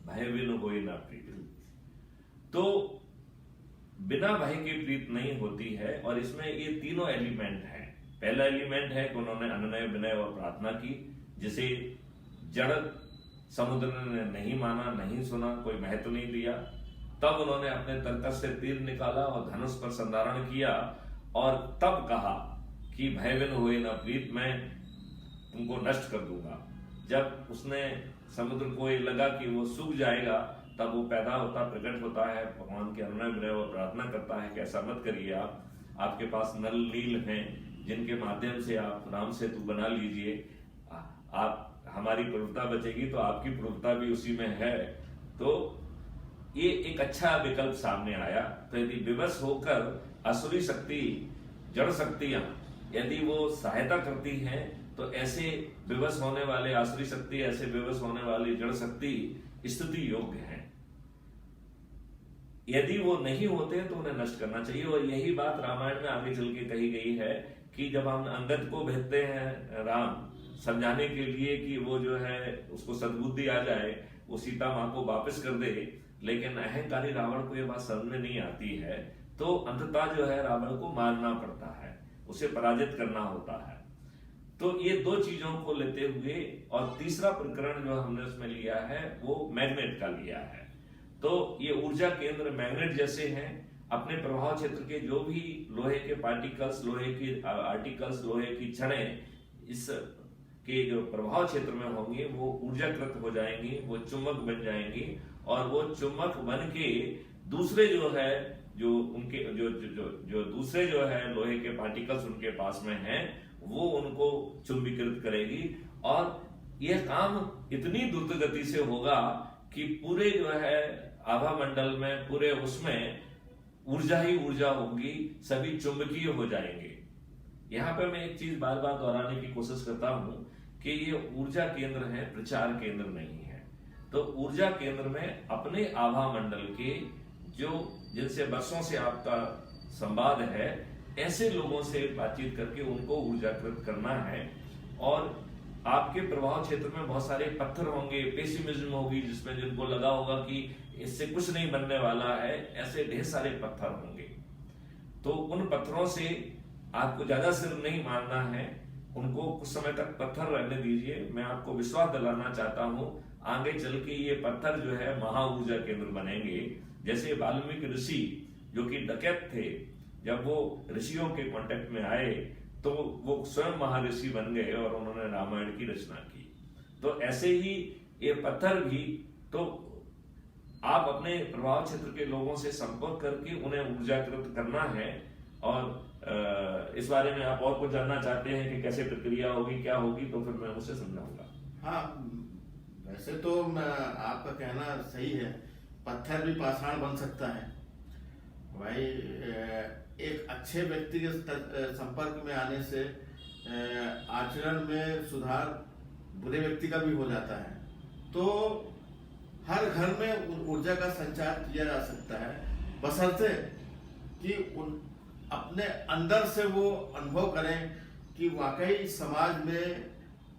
[SPEAKER 1] भय बिन होए न प्रीत। तो बिना भय की प्रीत नहीं होती है, और इसमें ये तीनों एलिमेंट हैं। पहला एलिमेंट है कि उन्होंने अनुनय विनय और प्रार्थना की, जिसे जड़ समुद्र ने नहीं माना, नहीं सुना, कोई महत्व नहीं दिया। तब उन्होंने अपने तरकस से तीर निकाला और धनुष पर संधारण किया, और तब कहा कि भय बिन होए न प्रीत, मैं तुमको नष्ट कर दूंगा। जब उसने समुद्र को ये लगा कि वो सूख जाएगा, तब वो पैदा होता, प्रकट होता है, भगवान के अनुनय विनय और प्रार्थना करता है कि ऐसा मत करिए, आपके पास नल नील हैं जिनके माध्यम से आप राम सेतु बना लीजिए, आप हमारी प्रभुता बचेगी तो आपकी प्रभुता भी उसी में है। तो ये एक अच्छा विकल्प सामने आया। तो यदि विवश होकर असुरी शक्ति, जड़ शक्तियां यदि वो सहायता करती हैं, तो ऐसे विवश होने वाले आसुरी शक्ति, ऐसे विवश होने वाली जड़ शक्ति स्तुति योग्य हैं। यदि वो नहीं होते तो उन्हें नष्ट करना चाहिए। और यही बात रामायण में आगे चल के कही गई है कि जब हम अंगद को भेजते हैं राम समझाने के लिए कि वो जो है उसको सद्बुद्धि आ जाए, वो सीता माँ को वापस कर दे, लेकिन अहंकारी रावण को ये बात समझ में नहीं आती है, तो अंततः जो है रावण को मारना पड़ता है, उसे पराजित करना होता है। तो ये 2 चीजों को लेते हुए, और तीसरा प्रकरण जो हमने उसमें लिया है वो मैग्नेट का लिया है। तो ये ऊर्जा केंद्र मैग्नेट जैसे हैं, अपने प्रभाव क्षेत्र के जो भी लोहे के पार्टिकल्स, लोहे की आर्टिकल्स, लोहे की छड़ें इस के जो प्रभाव क्षेत्र में होंगी वो ऊर्जाकृत हो जाएंगी, वो चुंबक बन जाएंगी, और वो चुंबक बन के दूसरे जो है जो उनके जो दूसरे जो है लोहे के पार्टिकल्स उनके पास में हैं, वो उनको चुंबकीकृत करेगी। और यह काम इतनी द्रुत गति से होगा कि पूरे जो है आभा मंडल में, पूरे उसमें ऊर्जा ही ऊर्जा होगी, सभी चुंबकीय हो जाएंगे। यहाँ पे मैं एक चीज बार बार दोहराने की कोशिश करता हूं कि ये ऊर्जा केंद्र है, प्रचार केंद्र नहीं है। तो ऊर्जा केंद्र में अपने आभा मंडल के जो जिनसे वर्षों से आपका संवाद है, ऐसे लोगों से बातचीत करके उनको ऊर्जाकृत करना है। और आपके प्रभाव क्षेत्र में बहुत सारे पत्थर होंगे, पेसिमिज्म होगी, जिसमें जिनको लगा होगा कि इससे कुछ नहीं बनने वाला है, ऐसे ढेर सारे पत्थर होंगे। तो उन पत्थरों से आपको ज्यादा सिर नहीं मारना है, उनको कुछ समय तक पत्थर रहने दीजिए। मैं आपको विश्वास दिलाना चाहता हूं, आगे चल के ये पत्थर जो है महा ऊर्जा केंद्र बनेंगे। जैसे वाल्मीकि ऋषि जो कि डकैत थे, जब वो ऋषियों के कांटेक्ट में आए तो वो स्वयं महर्षि बन गए और उन्होंने रामायण की रचना की। तो ऐसे ही ये पत्थर भी, तो आप अपने प्रभाव क्षेत्र के लोगों से संपर्क करके उन्हें ऊर्जाकृत करना है। और इस बारे में आप और कुछ जानना चाहते हैं कि कैसे प्रक्रिया होगी, क्या होगी, तो फिर मैं उसे समझाऊंगा।
[SPEAKER 2] हाँ, वैसे तो आपका कहना सही है, पत्थर भी पाषाण बन सकता है भाई। एक अच्छे व्यक्ति के संपर्क में आने से आचरण में सुधार बुरे व्यक्ति का भी हो जाता है। तो हर घर में ऊर्जा का संचार किया जा सकता है, बशर्ते कि अपने अंदर से वो अनुभव करें कि वाकई समाज में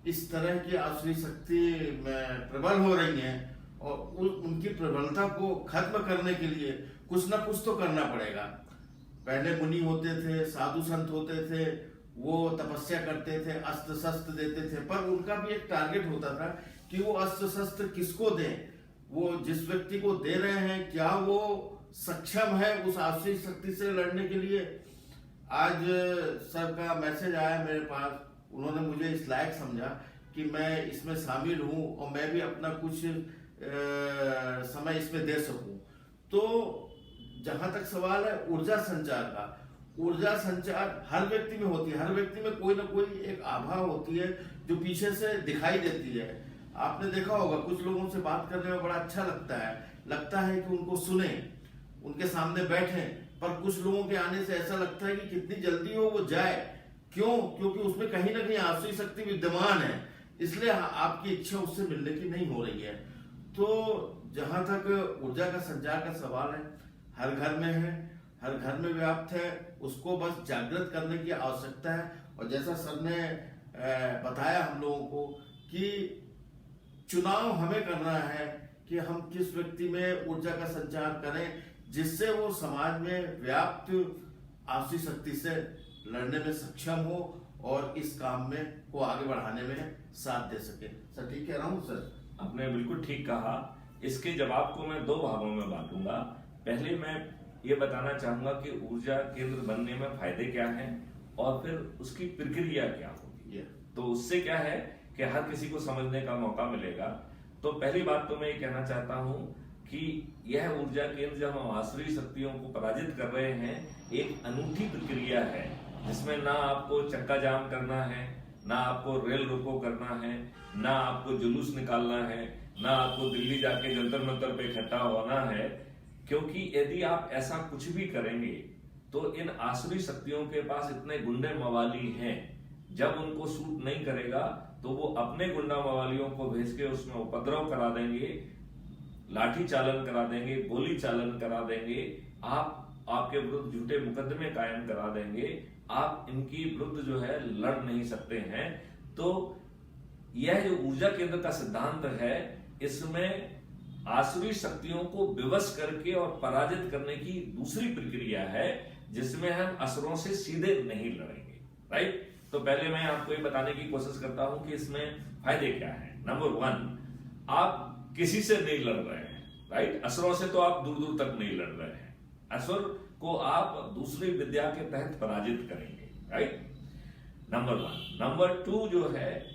[SPEAKER 2] इस तरह की आसुरी शक्ति प्रबल हो रही है और उनकी प्रबलता को खत्म करने के लिए कुछ ना कुछ तो करना पड़ेगा। पहले मुनि होते थे, साधु संत होते थे, वो तपस्या करते थे, अस्त्र शस्त्र देते थे, पर उनका भी एक टारगेट होता था कि वो अस्त्र शस्त्र किसको दें, वो जिस व्यक्ति को दे रहे हैं क्या वो सक्षम है उस आसुरी शक्ति से लड़ने के लिए। आज सर का मैसेज आया मेरे पास, उन्होंने मुझे इस लायक समझा कि मैं इसमें शामिल हूं और मैं भी अपना कुछ समय इसमें दे सकूं। तो जहां तक सवाल है ऊर्जा संचार का, ऊर्जा संचार हर व्यक्ति में होती है, हर व्यक्ति में कोई ना कोई एक आभा होती है जो पीछे से दिखाई देती है। आपने देखा होगा कुछ लोगों से बात करने में बड़ा अच्छा लगता है कि उनको सुने, उनके सामने बैठे, पर कुछ लोगों के आने से ऐसा लगता है कि कितनी जल्दी हो वो जाए। क्यों? क्योंकि उसमें कहीं ना कहीं आसुरी शक्ति विद्यमान है, इसलिए आपकी इच्छा उससे मिलने की नहीं हो रही है। तो जहां तक ऊर्जा का संचार का सवाल है, हर घर में है, हर घर में व्याप्त है, उसको बस जागृत करने की आवश्यकता है। और जैसा सर ने बताया हम लोगों को कि चुनाव हमें करना है कि हम किस व्यक्ति में ऊर्जा का संचार करें जिससे वो समाज में व्याप्त आसुरी शक्ति से लड़ने में सक्षम हो और इस काम में को आगे बढ़ाने में साथ दे सके। सर ठीक कह रहा हूँ सर?
[SPEAKER 1] आपने बिल्कुल ठीक कहा। इसके जवाब को मैं दो भागों में बांटूंगा। पहले मैं ये बताना चाहूंगा कि ऊर्जा केंद्र बनने में फायदे क्या हैं और फिर उसकी प्रक्रिया क्या होगी। तो उससे क्या है कि हर किसी को समझने का मौका मिलेगा। तो पहली बात तो मैं ये कहना चाहता हूं कि यह ऊर्जा केंद्र जब हम आसुरी शक्तियों को पराजित कर रहे हैं, एक अनूठी प्रक्रिया है जिसमें ना आपको चक्का जाम करना है, ना आपको रेल रोको करना है, ना आपको जुलूस निकालना है, ना आपको दिल्ली जाके जंतर मंतर पे इकट्ठा होना है। क्योंकि यदि आप ऐसा कुछ भी करेंगे तो इन आसुरी शक्तियों के पास इतने गुंडे मवाली हैं, जब उनको सूट नहीं करेगा तो वो अपने गुंडा मवालियों को भेज के उसमें उपद्रव करा देंगे, लाठी चालन करा देंगे, गोली चालन करा देंगे, आपके विरुद्ध झूठे मुकदमे कायम करा देंगे, आप इनकी विरुद्ध जो है लड़ नहीं सकते हैं। तो यह जो ऊर्जा केंद्र का सिद्धांत है, इसमें आसुरी शक्तियों को विवश करके और पराजित करने की दूसरी प्रक्रिया है जिसमें हम असुरों से सीधे नहीं लड़ेंगे। राइट? तो पहले मैं आपको ये बताने की कोशिश करता हूं कि इसमें फायदे क्या है। नंबर 1, आप किसी से नहीं लड़ रहे हैं। राइट? असुरों से तो आप दूर दूर तक नहीं लड़ रहे हैं, असुर को आप दूसरी विद्या के तहत पराजित करेंगे। राइट? नंबर 1। नंबर 2 जो है,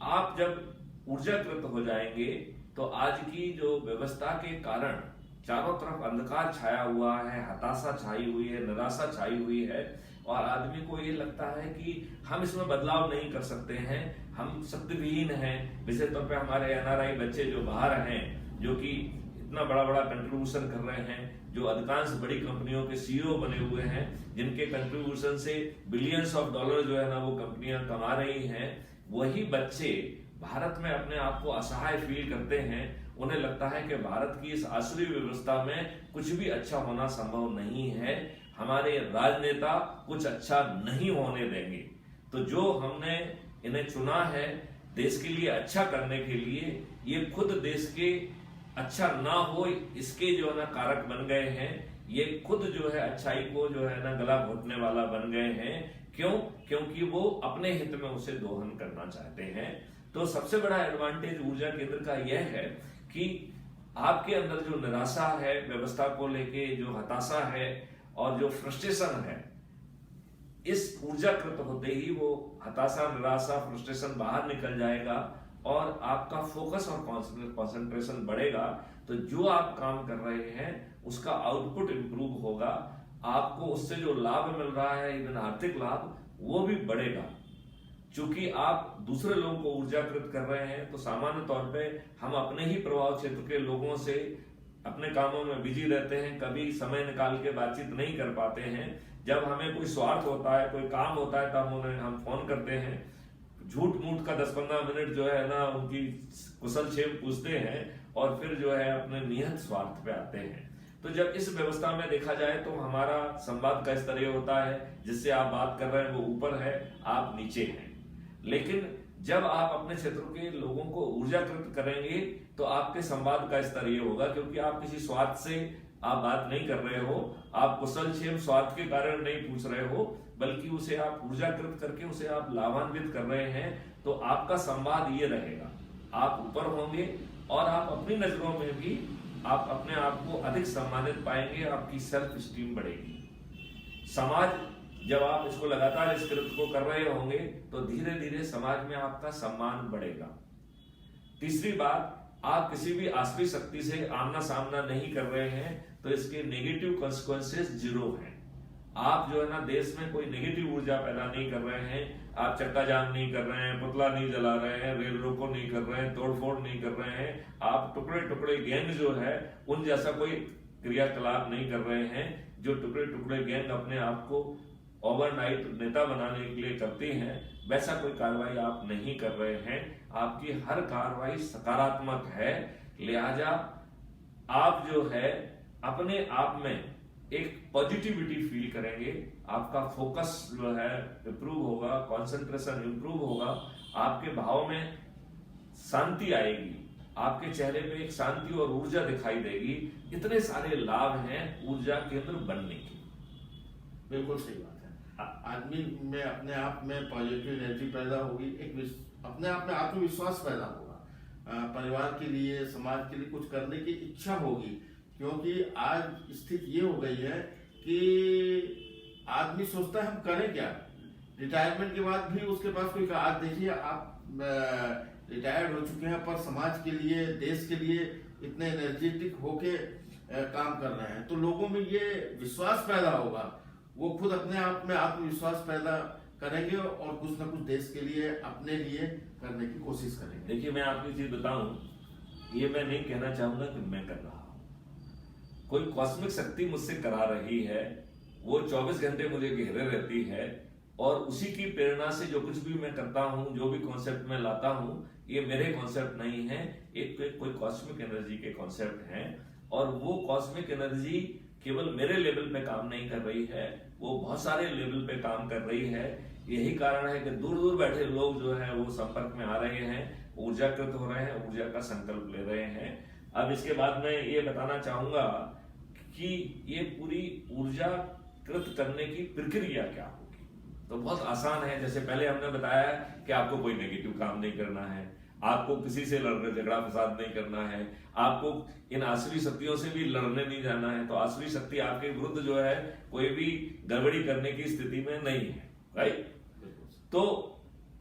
[SPEAKER 1] आप जब ऊर्जाकृत हो जाएंगे तो आज की जो व्यवस्था के कारण चारों तरफ अंधकार छाया हुआ है, हताशा छाई हुई है, निराशा छाई हुई है और आदमी को ये लगता है कि हम इसमें बदलाव नहीं कर सकते हैं, हम शक्तिहीन हैं। विशेष तौर पे हमारे NRI बच्चे जो बाहर हैं, जो कि इतना बड़ा बड़ा कंट्रीब्यूशन कर रहे हैं, जो अधिकांश बड़ी कंपनियों के CEO बने हुए हैं, जिनके कंट्रीब्यूशन से बिलियंस ऑफ डॉलर जो है ना वो कंपनियां कमा रही हैं, वही बच्चे भारत में अपने आप को असहाय फील करते हैं। उन्हें लगता है कि भारत की इस आसुरी व्यवस्था में कुछ भी अच्छा होना संभव नहीं है, हमारे राजनेता कुछ अच्छा नहीं होने देंगे। तो जो हमने इन्हें चुना है देश के लिए अच्छा करने के लिए, ये खुद देश के अच्छा ना हो इसके जो है ना कारक बन गए हैं। ये खुद जो है अच्छाई को जो है ना गला घोटने वाला बन गए हैं। क्यों? क्योंकि वो अपने हित में उसे दोहन करना चाहते हैं। तो सबसे बड़ा एडवांटेज ऊर्जा केंद्र का यह है कि आपके अंदर जो निराशा है व्यवस्था को लेके, जो हताशा है और जो फ्रस्ट्रेशन है, इस ऊर्जाकृत होते ही वो हताशा, निराशा, फ्रस्ट्रेशन बाहर निकल जाएगा और आपका फोकस और कंसंट्रेशन बढ़ेगा। तो जो आप काम कर रहे हैं उसका आउटपुट इंप्रूव होगा, आपको उससे जो लाभ मिल रहा है, इवन आर्थिक लाभ, वो भी बढ़ेगा। चूंकि आप दूसरे लोगों को ऊर्जाकृत कर रहे हैं तो सामान्य तौर पे हम अपने ही प्रभाव क्षेत्र के लोगों से अपने कामों में बिजी रहते हैं, कभी समय निकाल के बातचीत नहीं कर पाते हैं। जब हमें कोई स्वार्थ होता है, कोई काम होता है, तब उन्हें हम फोन करते हैं, झूठ मूठ का 10-15 मिनट जो है ना उनकी कुशल क्षेम पूछते हैं और फिर जो है अपने निहित स्वार्थ पे आते हैं। तो जब इस व्यवस्था में देखा जाए तो हमारा संवाद का स्तर ये होता है, जिससे आप बात कर रहे हैं वो ऊपर है, आप नीचे हैं। लेकिन जब आप अपने क्षेत्र के लोगों को ऊर्जाकृत करेंगे तो आपके संवाद का स्तर ये होगा, क्योंकि आप किसी स्वार्थ से आप बात नहीं कर रहे हो, आप कुशल क्षेम स्वार्थ के कारण नहीं पूछ रहे हो, बल्कि उसे आप ऊर्जाकृत करके उसे आप लाभान्वित कर रहे हैं। तो आपका संवाद ये रहेगा, आप ऊपर होंगे और आप अपनी नजरों में भी आप अपने आप को अधिक सम्मानित पाएंगे, आपकी सेल्फ स्टीम बढ़ेगी। समाज, जब आप इसको लगातार इस कृत्य को कर रहे होंगे तो धीरे धीरे समाज में आपका सम्मान बढ़ेगा। तीसरी बात, आप किसी भी आसुरी शक्ति से आमना सामना नहीं कर रहे हैं तो इसके नेगेटिव कॉन्सिक्वेंसेस जीरो हैं। आप जो है ना देश में कोई नेगेटिव ऊर्जा पैदा नहीं कर रहे हैं, आप चक्का जाम नहीं कर रहे हैं, पुतला नहीं जला रहे हैं, रेल रोको नहीं कर रहे हैं, तोड़फोड़ नहीं कर रहे हैं, आप टुकड़े टुकड़े गैंग जो है उन जैसा कोई क्रियाकलाप नहीं कर रहे हैं। जो टुकड़े टुकड़े गैंग अपने आप को ओवरनाइट नेता बनाने के लिए करती हैं, वैसा कोई कार्रवाई आप नहीं कर रहे हैं। आपकी हर कार्रवाई सकारात्मक है, लिहाजा आप जो है अपने आप में एक पॉजिटिविटी फील करेंगे, आपका फोकस जो है इंप्रूव होगा, कंसंट्रेशन इंप्रूव होगा, आपके भाव में शांति आएगी, आपके चेहरे पे एक शांति और ऊर्जा दिखाई देगी। इतने सारे लाभ हैं ऊर्जा केंद्र बनने के।
[SPEAKER 2] बिल्कुल सही बात है। आदमी में अपने आप में पॉजिटिव एनर्जी पैदा होगी, अपने आप में आत्मविश्वास पैदा होगा, परिवार के लिए, समाज के लिए कुछ करने की इच्छा होगी। क्योंकि आज स्थिति ये हो गई है कि आदमी सोचता है हम करें क्या, रिटायरमेंट के बाद भी उसके पास कोई, आज देखिए आप रिटायर्ड हो चुके हैं पर समाज के लिए, देश के लिए इतने एनर्जेटिक होके काम कर रहे हैं, तो लोगों में ये विश्वास पैदा होगा, वो खुद अपने आप में आत्मविश्वास पैदा करेंगे और कुछ ना कुछ देश के लिए, अपने लिए करने की कोशिश करेंगे।
[SPEAKER 1] देखिए, मैं आपको चीज बताऊं, ये मैं नहीं कहना चाहूंगा कि मैं कर रहा हूं, कोई कॉस्मिक शक्ति मुझसे करा रही है, वो 24 घंटे मुझे घेरे रहती है और उसी की प्रेरणा से जो कुछ भी मैं करता हूं, जो भी कॉन्सेप्ट मैं लाता हूं, ये मेरे कॉन्सेप्ट नहीं है, एक कोई कॉस्मिक एनर्जी के कॉन्सेप्ट हैं। और वो कॉस्मिक एनर्जी केवल मेरे लेवल पे काम नहीं कर रही है, वो बहुत सारे लेवल पे काम कर रही है। यही कारण है कि दूर दूर बैठे लोग जो है वो संपर्क में आ रहे हैं, ऊर्जाकृत हो रहे हैं, ऊर्जा का संकल्प ले रहे हैं। अब इसके बाद मैं ये बताना चाहूंगा कि ये पूरी ऊर्जा कृत करने की प्रक्रिया क्या होगी। तो बहुत आसान है, जैसे पहले हमने बताया कि आपको कोई नेगेटिव काम नहीं करना है, आपको किसी से लड़ने झगड़ा फसाद नहीं करना है, आपको इन आसुरी शक्तियों से भी लड़ने नहीं जाना है। तो आसुरी शक्ति आपके विरुद्ध जो है कोई भी गड़बड़ी करने की स्थिति में नहीं है, राइट। तो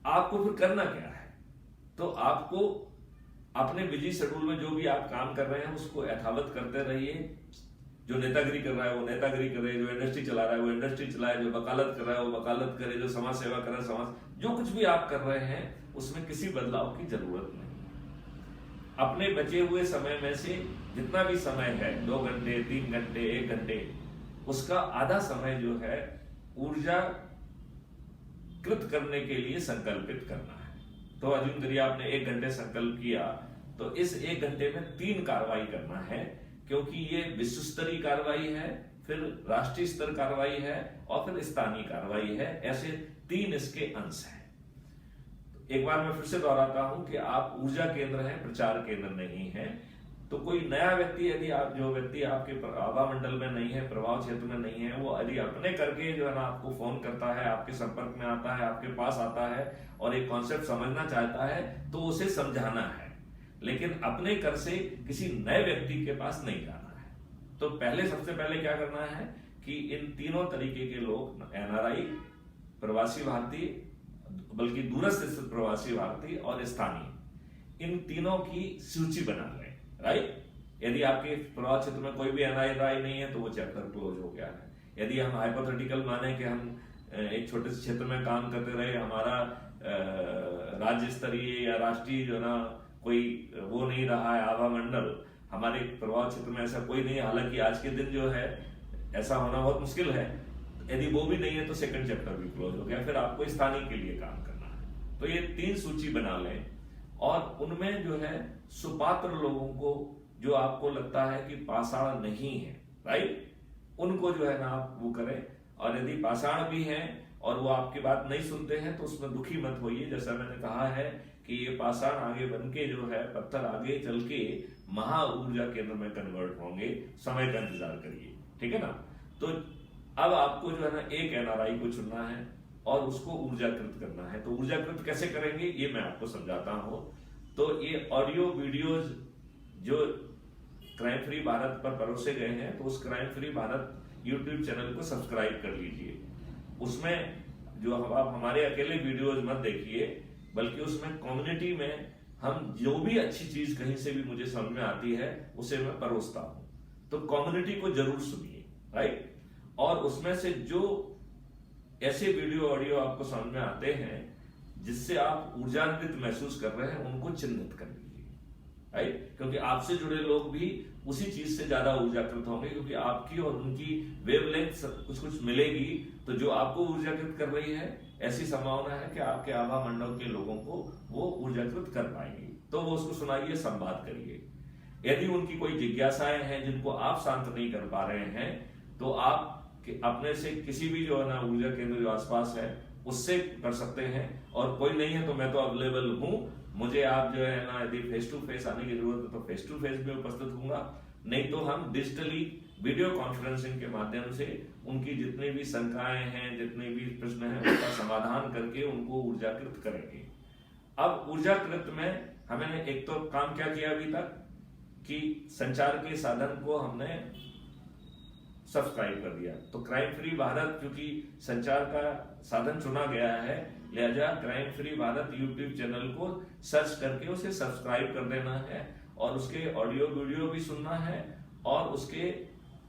[SPEAKER 1] आपको फिर करना क्या है, तो आपको अपने बिजी शेड्यूल में जो भी आप काम कर रहे हैं उसको यथावत करते रहिए। जो नेतागिरी कर रहा है वो नेतागिरी करे, जो इंडस्ट्री चला रहा है वो इंडस्ट्री चलाए, जो वकालत कर रहा है वो वकालत करे, जो समाज सेवा कर रहा है समाज, जो कुछ भी आप कर रहे हैं उसमें किसी बदलाव की जरूरत नहीं। अपने बचे हुए समय में से जितना भी समय है, 2 घंटे, 3 घंटे, 1 घंटे, उसका आधा समय जो है ऊर्जा कृत करने के लिए संकल्पित करना है। तो अर्जुन दरिया आपने 1 घंटे संकल्प किया, तो इस 1 घंटे में 3 कार्रवाई करना है, क्योंकि ये विश्व स्तरीय कार्रवाई है, फिर राष्ट्रीय स्तर कार्रवाई है और फिर स्थानीय कार्रवाई है। ऐसे 3 इसके अंश हैं। तो एक बार मैं फिर से दोहराता हूं कि आप ऊर्जा केंद्र हैं, प्रचार केंद्र नहीं है। तो कोई नया व्यक्ति, यदि आप जो व्यक्ति आपके आभा मंडल में नहीं है, प्रभाव क्षेत्र में नहीं है, वो यदि अपने करके जो है ना आपको फोन करता है, आपके संपर्क में आता है, आपके पास आता है और एक कॉन्सेप्ट समझना चाहता है, तो उसे समझाना है, लेकिन अपने कर से किसी नए व्यक्ति के पास नहीं जाना है। तो पहले, सबसे पहले क्या करना है कि इन तीनों तरीके के लोग, एनआरआई, प्रवासी भारतीय, बल्कि दूरस्थ स्थित प्रवासी भारतीय और स्थानीय, इन तीनों की सूची बना लें, राइट। यदि आपके प्रभाव क्षेत्र में कोई भी एनआरआई नहीं है तो वो चैप्टर क्लोज हो गया है। यदि हम हाइपोथेटिकल माने कि हम एक छोटे से क्षेत्र में काम करते रहे, हमारा राज्य स्तरीय या राष्ट्रीय जो ना कोई वो नहीं रहा है आभा मंडल, हमारे प्रभाव क्षेत्र में ऐसा कोई नहीं है, हालांकि आज के दिन जो है ऐसा होना बहुत मुश्किल है। यदि वो भी नहीं है तो सेकंड चैप्टर भी क्लोज हो गया, फिर आपको स्थानीय के लिए काम करना है। तो ये 3 सूची बना लें और उनमें जो है सुपात्र लोगों को, जो आपको लगता है कि पाषाण नहीं है, राइट, उनको जो है ना आप वो करें। और यदि पाषाण भी हैं और वो आपकी बात नहीं सुनते हैं तो उसमें दुखी मत होइए। जैसा मैंने कहा है कि ये पाषाण आगे बन के जो है पत्थर आगे चल के महा ऊर्जा केंद्र में कन्वर्ट होंगे, समय का इंतजार करिए, ठीक है ना। तो अब आपको जो है ना एक एनआरआई को चुनना है और उसको ऊर्जाकृत करना है। तो ऊर्जाकृत कैसे करेंगे ये मैं आपको समझाता हूं। तो ये ऑडियो वीडियोज जो क्राइम फ्री भारत पर परोसे गए हैं, तो उस crime free Bharat YouTube channel को सब्सक्राइब कर लीजिए। उसमें जो आप हमारे अकेले वीडियोज मत देखिए, बल्कि उसमें कम्युनिटी में हम जो भी अच्छी चीज कहीं से भी मुझे समझ में आती है उसे मैं परोसता हूं। तो कम्युनिटी को जरूर सुनिए, राइट। और उसमें से जो ऐसे वीडियो ऑडियो आपको समझ में आते हैं जिससे आप ऊर्जान्वित महसूस कर रहे हैं, उनको चिन्हित कर लीजिए, राइट। क्योंकि आपसे जुड़े लोग भी उसी चीज से ज्यादा ऊर्जाकृत होंगे, क्योंकि आपकी और उनकी वेवलेंथ कुछ मिलेगी। तो जो आपको ऊर्जाकृत कर रही है, ऐसी संभावना है कि आपके आभा मंडल के लोगों को वो ऊर्जाकृत कर पाएंगे। तो वो उसको सुनाइए, संवाद करिए। यदि उनकी कोई जिज्ञासाएं हैं जिनको आप शांत नहीं कर पा रहे हैं, तो आप अपने से किसी भी जो है ना ऊर्जा केंद्र जो आसपास है उससे कर सकते हैं। और कोई नहीं है तो मैं तो अवेलेबल हूं। मुझे आप जो है ना यदि फेस टू फेस आने की जरूरत है तो फेस टू फेस भी उपस्थित होऊंगा, नहीं तो हम डिजिटली वीडियो कॉन्फ्रेंसिंग के माध्यम से उनकी जितनी भी शंकाएं हैं, जितने भी प्रश्न हैं, उनका समाधान करके उनको ऊर्जाकृत करेंगे। अब ऊर्जाकृत में हमने एक तो काम क्या किया अभी तक कि संचार के साधन को हमने सब्सक्राइब कर दिया। तो क्राइम फ्री भारत क्योंकि संचार का साधन चुना गया है, लिहाजा crime free Bharat YouTube channel को सर्च करके उसे सब्सक्राइब कर देना है और उसके ऑडियो वीडियो भी सुनना है और उसके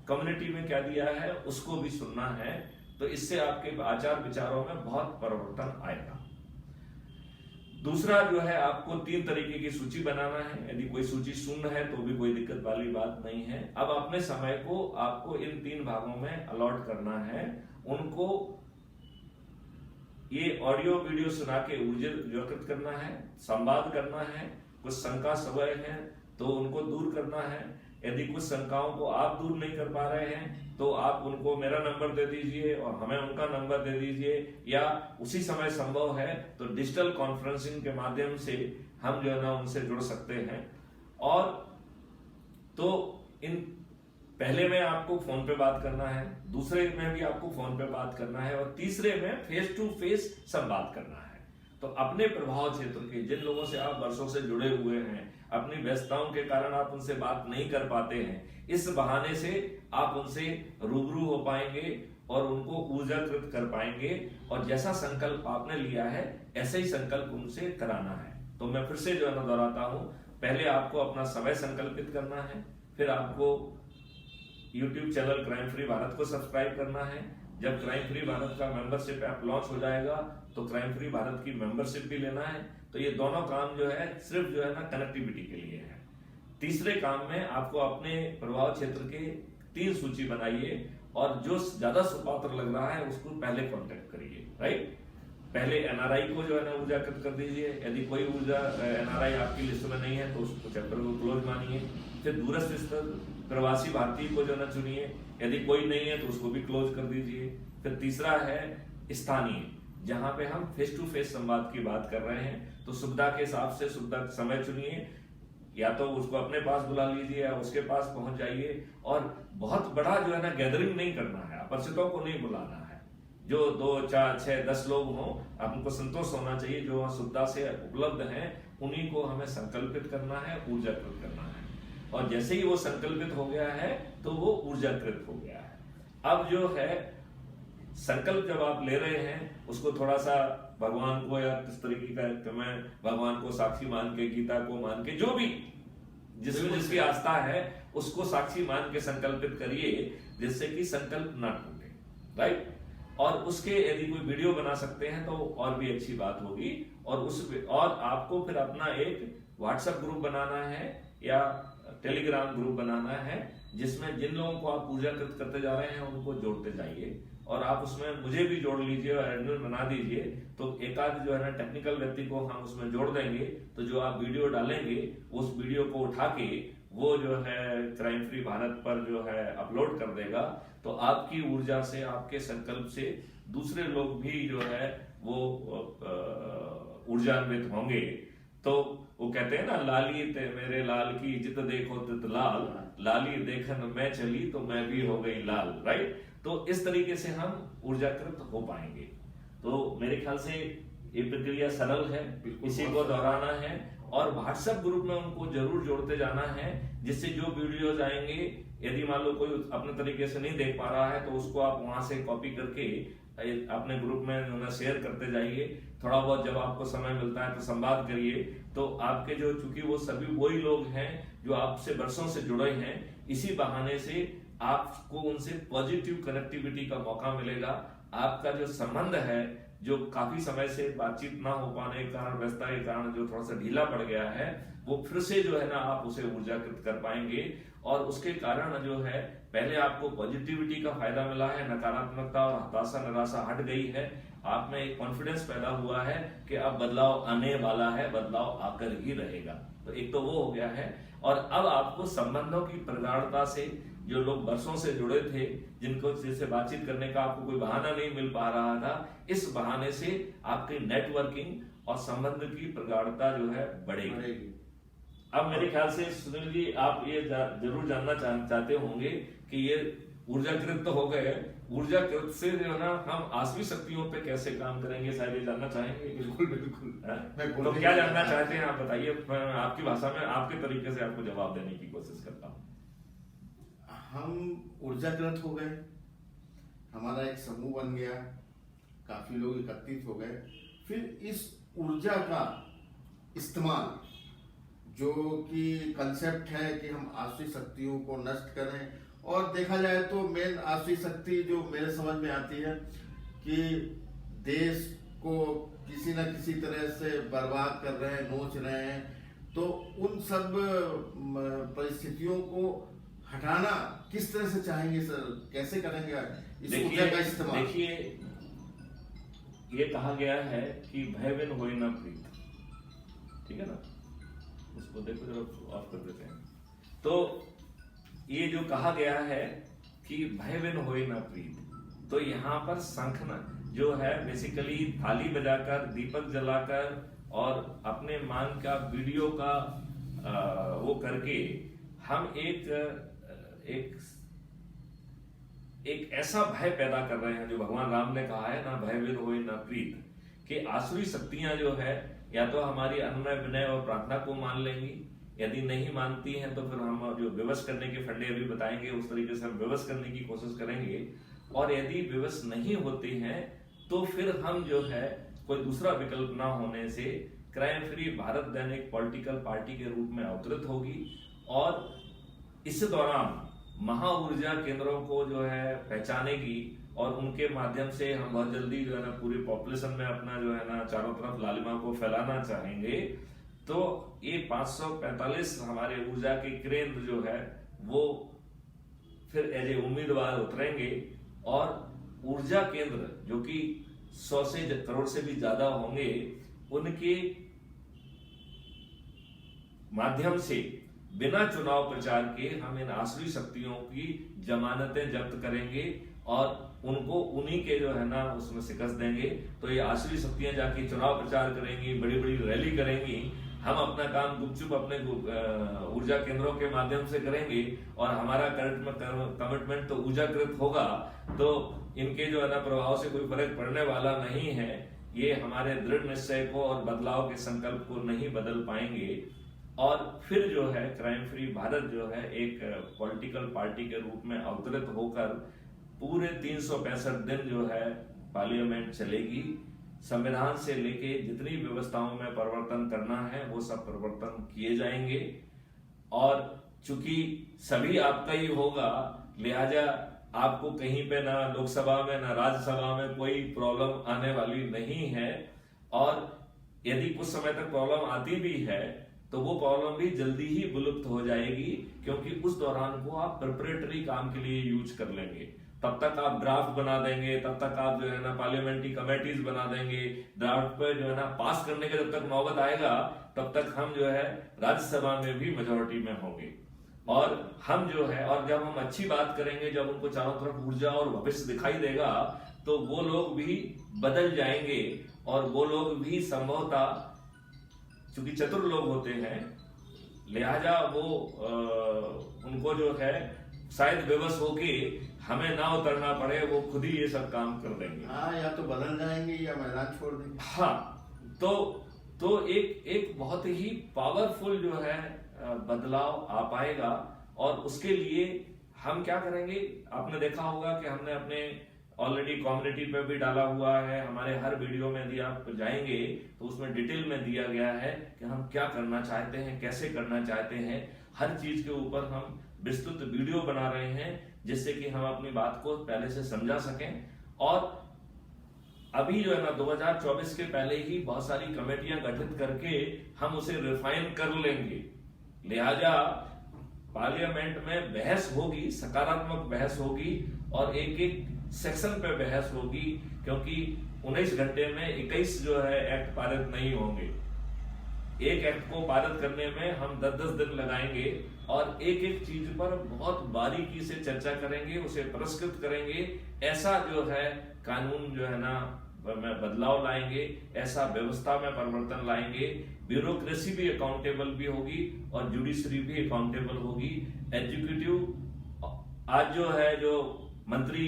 [SPEAKER 1] कम्युनिटी में क्या दिया है उसको भी सुनना है। तो इससे आपके आचार विचारों में बहुत परिवर्तन आएगा। दूसरा जो है आपको 3 तरीके की सूची बनाना है। यदि कोई सूची शून्य है तो भी कोई दिक्कत वाली बात नहीं है। अब अपने समय को आपको इन 3 भागों में अलॉट करना है। उनको ये ऑडियो वीडियो सुना के ऊर्जाकृत करना है, संवाद करना है। कुछ शंका सवय है तो उनको दूर करना है। यदि कुछ शंकाओं को आप दूर नहीं कर पा रहे हैं तो आप उनको मेरा नंबर दे दीजिए और हमें उनका नंबर दे दीजिए, या उसी समय संभव है तो डिजिटल कॉन्फ्रेंसिंग के माध्यम से हम जो है ना उनसे जुड़ सकते हैं। और तो इन पहले में आपको फोन पे बात करना है, दूसरे में भी आपको फोन पे बात करना है और तीसरे में फेस टू फेस संवाद करना है। तो अपने प्रभाव क्षेत्र के जिन लोगों से आप वर्षों से जुड़े हुए हैं, अपनी व्यस्तताओं के कारण आप उनसे बात नहीं कर पाते हैं, इस बहाने से आप उनसे रूबरू हो पाएंगे और उनको ऊर्जाकृत कर पाएंगे। और जैसा संकल्प आपने लिया है ऐसे ही संकल्प उनसे कराना है। तो मैं फिर से जो है ना दोहराता हूं, पहले आपको अपना समय संकल्पित करना है, फिर आपको YouTube channel crime free Bharat को सब्सक्राइब करना है। जब क्राइम फ्री भारत का मेंबरशिप ऐप लॉन्च हो जाएगा तो क्राइम फ्री भारत की मेंबरशिप भी लेना है। तो ये दोनों काम जो है सिर्फ जो है ना कनेक्टिविटी के लिए है। तीसरे काम में आपको अपने प्रभाव क्षेत्र के 3 सूची बनाइए और जो ज्यादा सुपात्र लग रहा है उसको पहले कांटेक्ट करिए, राइट। पहले एनआरआई को जो है ना ऊर्जाकृत कर दीजिए। यदि कोई ऊर्जा एनआरआई आपकी लिस्ट में नहीं है तो उसको चैप्टर को क्लोज मानिए। फिर दूरस्थ स्थित प्रवासी भारतीय को जो है ना चुनिए, यदि कोई नहीं है तो उसको भी क्लोज कर दीजिए। फिर तीसरा है स्थानीय, जहां पे हम फेस टू फेस संवाद की बात कर रहे हैं। तो सुविधा के हिसाब से सुविधा समय चुनिए, या तो उसको अपने पास बुला लीजिए या उसके पास पहुंच जाइए। और बहुत बड़ा जो है ना गैदरिंग नहीं करना है, अपरिचितों को नहीं बुलाना है। जो 2, 4, 6, 10 लोग हों, हमको संतोष होना चाहिए। जो सुविधा से उपलब्ध हैं उन्हीं को हमें संकल्पित करना है, ऊर्जाकृत करना है। और जैसे ही वो संकल्पित हो गया है तो वो ऊर्जाकृत हो गया है। अब जो है संकल्प जब आप ले रहे हैं उसको थोड़ा सा भगवान को या किस तरीके का, मैं भगवान को साक्षी मान के, गीता को मान के, जो भी जिसमें जिसकी आस्था है उसको साक्षी मान के संकल्पित करिए, जिससे कि संकल्प ना टूटे, राइट। और उसके यदि कोई वीडियो बना सकते हैं तो और भी अच्छी बात होगी। और आपको फिर अपना एक व्हाट्सएप ग्रुप बनाना है या टेलीग्राम ग्रुप बनाना है, जिसमें जिन लोगों को आप ऊर्जाकृत करते जा रहे हैं उनको जोड़ते जाइए और आप उसमें मुझे भी जोड़ लीजिए और एडमिन बना दीजिए, तो एक आध जो है ना टेक्निकल व्यक्ति को हम उसमें जोड़ देंगे, तो जो आप वीडियो डालेंगे उस वीडियो को उठा के वो जो है क्राइम फ्री भारत पर जो है अपलोड कर देगा। तो आपकी ऊर्जा से, आपके संकल्प से दूसरे लोग भी जो है वो ऊर्जान्वित होंगे। तो वो कहते हैं ना, लाली ते मेरे लाल की जित देखो तित लाल, लाली देखन मैं चली तो मैं भी हो गई लाल, राइट। तो इस तरीके से हम ऊर्जाकृत हो पाएंगे। तो मेरे ख्याल से ये प्रक्रिया सरल है, इसी को दोहराना है और व्हाट्सएप ग्रुप में उनको जरूर जोड़ते जाना है, जिससे जो वीडियोज आएंगे, यदि मान लो कोई अपने तरीके से नहीं देख पा रहा है तो उसको आप वहां से कॉपी करके अपने ग्रुप में शेयर करते जाइए। थोड़ा बहुत जब आपको समय मिलता है तो संवाद करिए। तो आपके जो, चूंकि वो सभी वही लोग हैं जो आपसे वर्षों से जुड़े हैं, इसी बहाने से आपको उनसे पॉजिटिव कनेक्टिविटी का मौका मिलेगा। आपका जो संबंध है, जो काफी समय से बातचीत ना हो पाने के कारण, व्यस्तता के कारण जो थोड़ा सा ढीला पड़ गया है, वो फिर से जो है ना आप उसे ऊर्जाकृत कर पाएंगे। और उसके कारण जो है, पहले आपको पॉजिटिविटी का फायदा मिला है, नकारात्मकता और हताशा निराशा हट गई है, आप में एक कॉन्फिडेंस पैदा हुआ है कि अब बदलाव आने वाला है, बदलाव आकर ही रहेगा। तो एक तो वो हो गया है। और अब आपको संबंधों की प्रगाढ़ता से, जो लोग वर्षों से जुड़े थे, जिनको जिससे बातचीत करने का आपको कोई बहाना नहीं मिल पा रहा था, इस बहाने से आपकी नेटवर्किंग और संबंध की प्रगाढ़ता जो है बढ़ेगी। अब मेरे ख्याल से सुनील जी, आप ये जरूर जानना चाहते होंगे कि ये ऊर्जाकृत तो हो गए, ऊर्जाकृत से जो है ना हम आसवी शक्तियों पे कैसे काम करेंगे, शायद ये जानना चाहेंगे।
[SPEAKER 2] बिल्कुल बिल्कुल।
[SPEAKER 1] तो क्या जानना चाहते हैं आप बताइए, मैं आपकी भाषा में, आपके तरीके से आपको जवाब देने की कोशिश करता हूँ।
[SPEAKER 2] हम ऊर्जाकृत हो गए, हमारा एक समूह बन गया, काफी लोग एकत्रित हो गए। फिर इस ऊर्जा का इस्तेमाल, जो कि कंसेप्ट है कि हम आसुरी शक्तियों को नष्ट करें, और देखा जाए तो मेन आसुरी शक्ति जो मेरे समझ में आती है कि देश को किसी न किसी तरह से बर्बाद कर रहे हैं, नोच रहे हैं, तो उन सब परिस्थितियों को हटाना किस तरह से चाहेंगे सर, कैसे करेंगे इस ऊर्जा का इस्तेमाल?
[SPEAKER 1] देखिए, ये कहा गया है कि भय बिन होए न प्रीत, ठीक है ना, उसको देखो जरा ऑफ कर देते हैं। तो ये जो कहा गया है कि भय बिन होए न प्रीत, तो यहाँ पर शंखना जो है बेसिकली थाली बजाकर, दीपक जलाकर और अपने मान का वीडियो का वो करके हम एक ऐसा भय पैदा कर रहे हैं, जो भगवान राम ने कहा है ना, भय बिन होए न प्रीत, कि आसुरी शक्तियां जो है या तो हमारी अनुनय विनय और प्रार्थना को मान लेंगी, यदि नहीं मानती हैं तो फिर हम जो विवश करने के फंडे अभी बताएंगे उस तरीके से हम विवश करने की कोशिश करेंगे, और यदि विवश नहीं होती हैं तो फिर हम जो है कोई दूसरा विकल्प ना होने से क्राइम फ्री भारत दैनिक पॉलिटिकल पार्टी के रूप में अवतरित होगी। और इस दौरान महा ऊर्जा केंद्रों को जो है पहचानेगी और उनके माध्यम से हम बहुत जल्दी जो है ना पूरी पॉपुलेशन में अपना जो है ना चारों तरफ लालिमा को फैलाना चाहेंगे। तो ये 545 हमारे ऊर्जा के केंद्र जो है वो फिर एज ए उम्मीदवार उतरेंगे, और ऊर्जा केंद्र जो कि 100 करोड़ से भी ज्यादा होंगे, उनके माध्यम से बिना चुनाव प्रचार के हम इन आसुरी शक्तियों की जमानतें जब्त करेंगे और उनको उन्हीं के जो है ना उसमें शिकस्त देंगे। तो ये आसुरी शक्तियां जाके चुनाव प्रचार करेंगी, बड़ी बड़ी रैली करेंगी, हम अपना काम गुपचुप अपने ऊर्जा केंद्रों के माध्यम से करेंगे और हमारा कमिटमेंट तो ऊर्जाकृत होगा। तो इनके जो है ना प्रभाव से कोई फर्क पड़ने वाला नहीं है। ये हमारे दृढ़ निश्चय को और बदलाव के संकल्प को नहीं बदल पाएंगे। और फिर जो है क्राइम फ्री भारत जो है एक पॉलिटिकल पार्टी के रूप में अवतरित होकर पूरे 365 दिन जो है पार्लियामेंट चलेगी। संविधान से लेके जितनी व्यवस्थाओं में परिवर्तन करना है वो सब परिवर्तन किए जाएंगे। और चूंकि सभी आपका ही होगा, लिहाजा आपको कहीं पे ना लोकसभा में ना राज्यसभा में कोई प्रॉब्लम आने वाली नहीं है। और यदि कुछ समय तक प्रॉब्लम आती भी है तो वो प्रॉब्लम भी जल्दी ही विलुप्त हो जाएगी, क्योंकि उस दौरान को आप प्रिपरेटरी काम के लिए यूज कर लेंगे। तब तक आप ड्राफ्ट बना देंगे, तब तक आप जो है ना पार्लियामेंट्री कमेटीज बना देंगे, ड्राफ्ट पे जो है ना पास करने के जब तक नौबत आएगा तब तक हम जो है राज्यसभा में भी मेजोरिटी में होंगे। और हम जो है, और जब हम अच्छी बात करेंगे, जब उनको चारों तरफ ऊर्जा और भविष्य दिखाई देगा तो वो लोग भी बदल जाएंगे और वो लोग भी संभवतः, चूंकि चतुर लोग होते हैं, लिहाजा वो उनको जो है शायद बेबस होके हमें ना उतरना पड़े, वो खुद ही ये सब काम कर देंगे।
[SPEAKER 2] हाँ, या तो बदल जाएंगे या मैदान छोड़ देंगे।
[SPEAKER 1] हाँ, तो एक बहुत ही पावरफुल जो है बदलाव आ पाएगा। और उसके लिए हम क्या करेंगे, आपने देखा होगा कि हमने अपने ऑलरेडी कम्युनिटी पे भी डाला हुआ है, हमारे हर वीडियो में यदि आप जाएंगे तो उसमें डिटेल में दिया गया है कि हम क्या करना चाहते हैं, कैसे करना चाहते हैं। हर चीज के ऊपर हम विस्तृत वीडियो बना रहे हैं जिससे कि हम अपनी बात को पहले से समझा सकें। और अभी जो है ना 2024 के पहले ही बहुत सारी कमेटियां गठित करके हम उसे रिफाइन कर लेंगे। लिहाजा पार्लियामेंट में बहस होगी, सकारात्मक बहस होगी और एक एक सेक्शन पे बहस होगी, क्योंकि 19 घंटे में 21 जो है एक्ट पारित नहीं होंगे। एक एक्ट को पारित करने में हम 10-10 दिन लगाएंगे और एक एक चीज पर बहुत बारीकी से चर्चा करेंगे, उसे पुरस्कृत करेंगे। ऐसा जो है कानून जो है ना में बदलाव लाएंगे, ऐसा व्यवस्था में परिवर्तन लाएंगे। ब्यूरोक्रेसी भी अकाउंटेबल भी होगी और जुडिशरी भी अकाउंटेबल होगी। एग्जीक्यूटिव आज जो है, जो मंत्री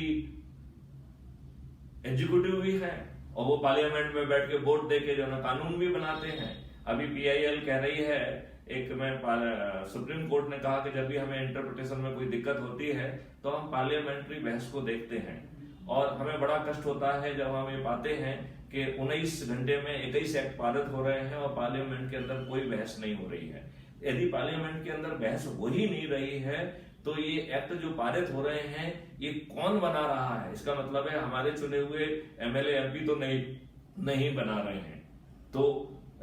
[SPEAKER 1] एग्जीक्यूटिव भी है और वो पार्लियामेंट में बैठ के वोट दे के जो है कानून भी बनाते हैं। अभी PIL कह रही है, एक में सुप्रीम कोर्ट ने कहा कि जब भी हमें इंटरप्रिटेशन में कोई दिक्कत होती है तो हम पार्लियामेंट्री बहस को देखते हैं। और हमें बड़ा कष्ट होता है जब हम ये पाते हैं कि 19 घंटे में 21 एक्ट पारित हो रहे हैं और पार्लियामेंट के अंदर कोई बहस नहीं हो रही है। यदि पार्लियामेंट के अंदर बहस हो ही नहीं रही है तो ये एक्ट जो पारित हो रहे हैं ये कौन बना रहा है? इसका मतलब है हमारे चुने हुए MLA MP तो नहीं बना रहे हैं, तो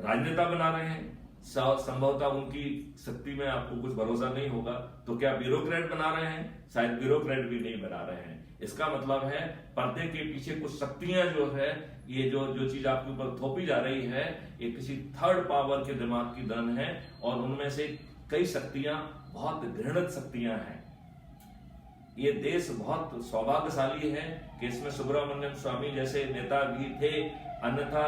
[SPEAKER 1] राजनेता बना रहे हैं। संभवतः उनकी शक्ति में आपको कुछ भरोसा नहीं होगा, तो क्या ब्यूरोक्रेट बना रहे हैं? शायद ब्यूरोक्रेट भी नहीं बना रहे हैं। इसका मतलब है पर्दे के पीछे कुछ शक्तियां जो है, ये जो चीज आपके ऊपर थोपी जा रही है, ये किसी थर्ड पावर के दिमाग की देन है और उनमें से कई शक्तियां बहुत घृणित शक्तियां हैं। ये देश बहुत सौभाग्यशाली है कि इसमें सुब्रमण्यम स्वामी जैसे नेता भी थे, अन्यथा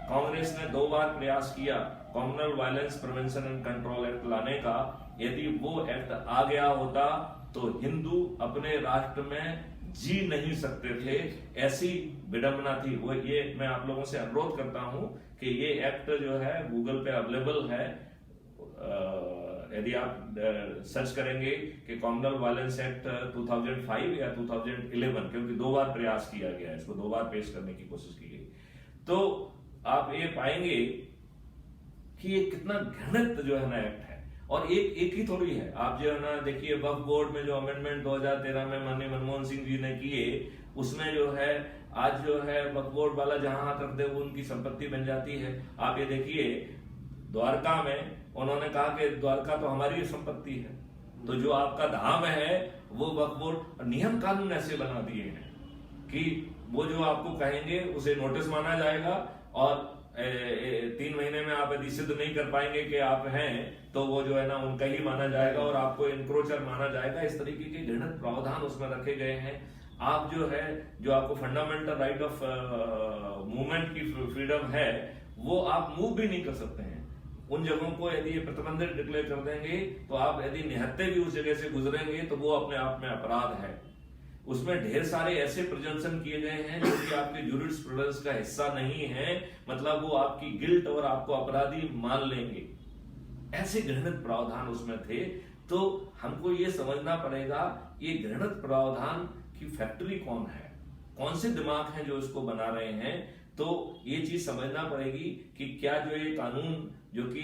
[SPEAKER 1] कांग्रेस ने 2 बार प्रयास किया communal violence prevention and control act लाने का। यदि वो एक्ट आ गया होता तो हिंदू अपने राष्ट्र में जी नहीं सकते थे, ऐसी विडंबना थी वो। ये मैं आप लोगों से अनुरोध करता हूं कि ये एक्ट जो है गूगल पे अवेलेबल है। यदि आप सर्च करेंगे कि कम्युनल वायलेंस एक्ट 2005 या 2011, क्योंकि 2 बार प्रयास किया गया है, इसको 2 बार पेश करने की कोशिश की गई, तो आप ये पाएंगे कि ये कितना घृणित जो है ना एक्ट है। और एक ही थोड़ी है, आप जो है ना देखिए वक्फ बोर्ड में जो अमेंडमेंट 2013 में माननीय मनमोहन सिंह जी ने किए, उसमें जो है आज जो है वक्फ बोर्ड वाला जहां हाथ रख दे वो उनकी संपत्ति बन जाती है। आप ये देखिए द्वारका में उन्होंने कहा कि द्वारका तो हमारी संपत्ति है, तो जो आपका धाम है वो वक्फ बोर्ड, नियम कानून ऐसे बना दिए हैं कि वो जो आपको कहेंगे उसे नोटिस माना जाएगा और 3 महीने में आप यदि सिद्ध नहीं कर पाएंगे कि आप हैं तो वो जो है ना उनका ही माना जाएगा और आपको इंक्रोचर माना जाएगा। इस तरीके के घृणित प्रावधान उसमें रखे गए हैं। आप जो है, जो आपको फंडामेंटल राइट ऑफ मूवमेंट की फ्रीडम है, वो आप मूव भी नहीं कर सकते हैं। उन जगहों को यदि प्रतिबंधित डिक्लेयर कर देंगे तो आप यदि निहत्ते भी उस जगह से गुजरेंगे तो वो अपने आप में अपराध है। उसमें ढेर सारे ऐसे प्रिजम्पशन किए गए हैं जो कि आपके जूरिस्प्रूडेंस का हिस्सा नहीं है, मतलब वो आपकी गिल्ट और आपको अपराधी मान लेंगे। ऐसे घृणित प्रावधान उसमें थे। तो हमको ये समझना पड़ेगा ये घृणित प्रावधान की फैक्ट्री कौन है, कौन से दिमाग हैं जो इसको बना रहे हैं। तो ये चीज समझना पड़ेगी कि क्या जो ये कानून जो कि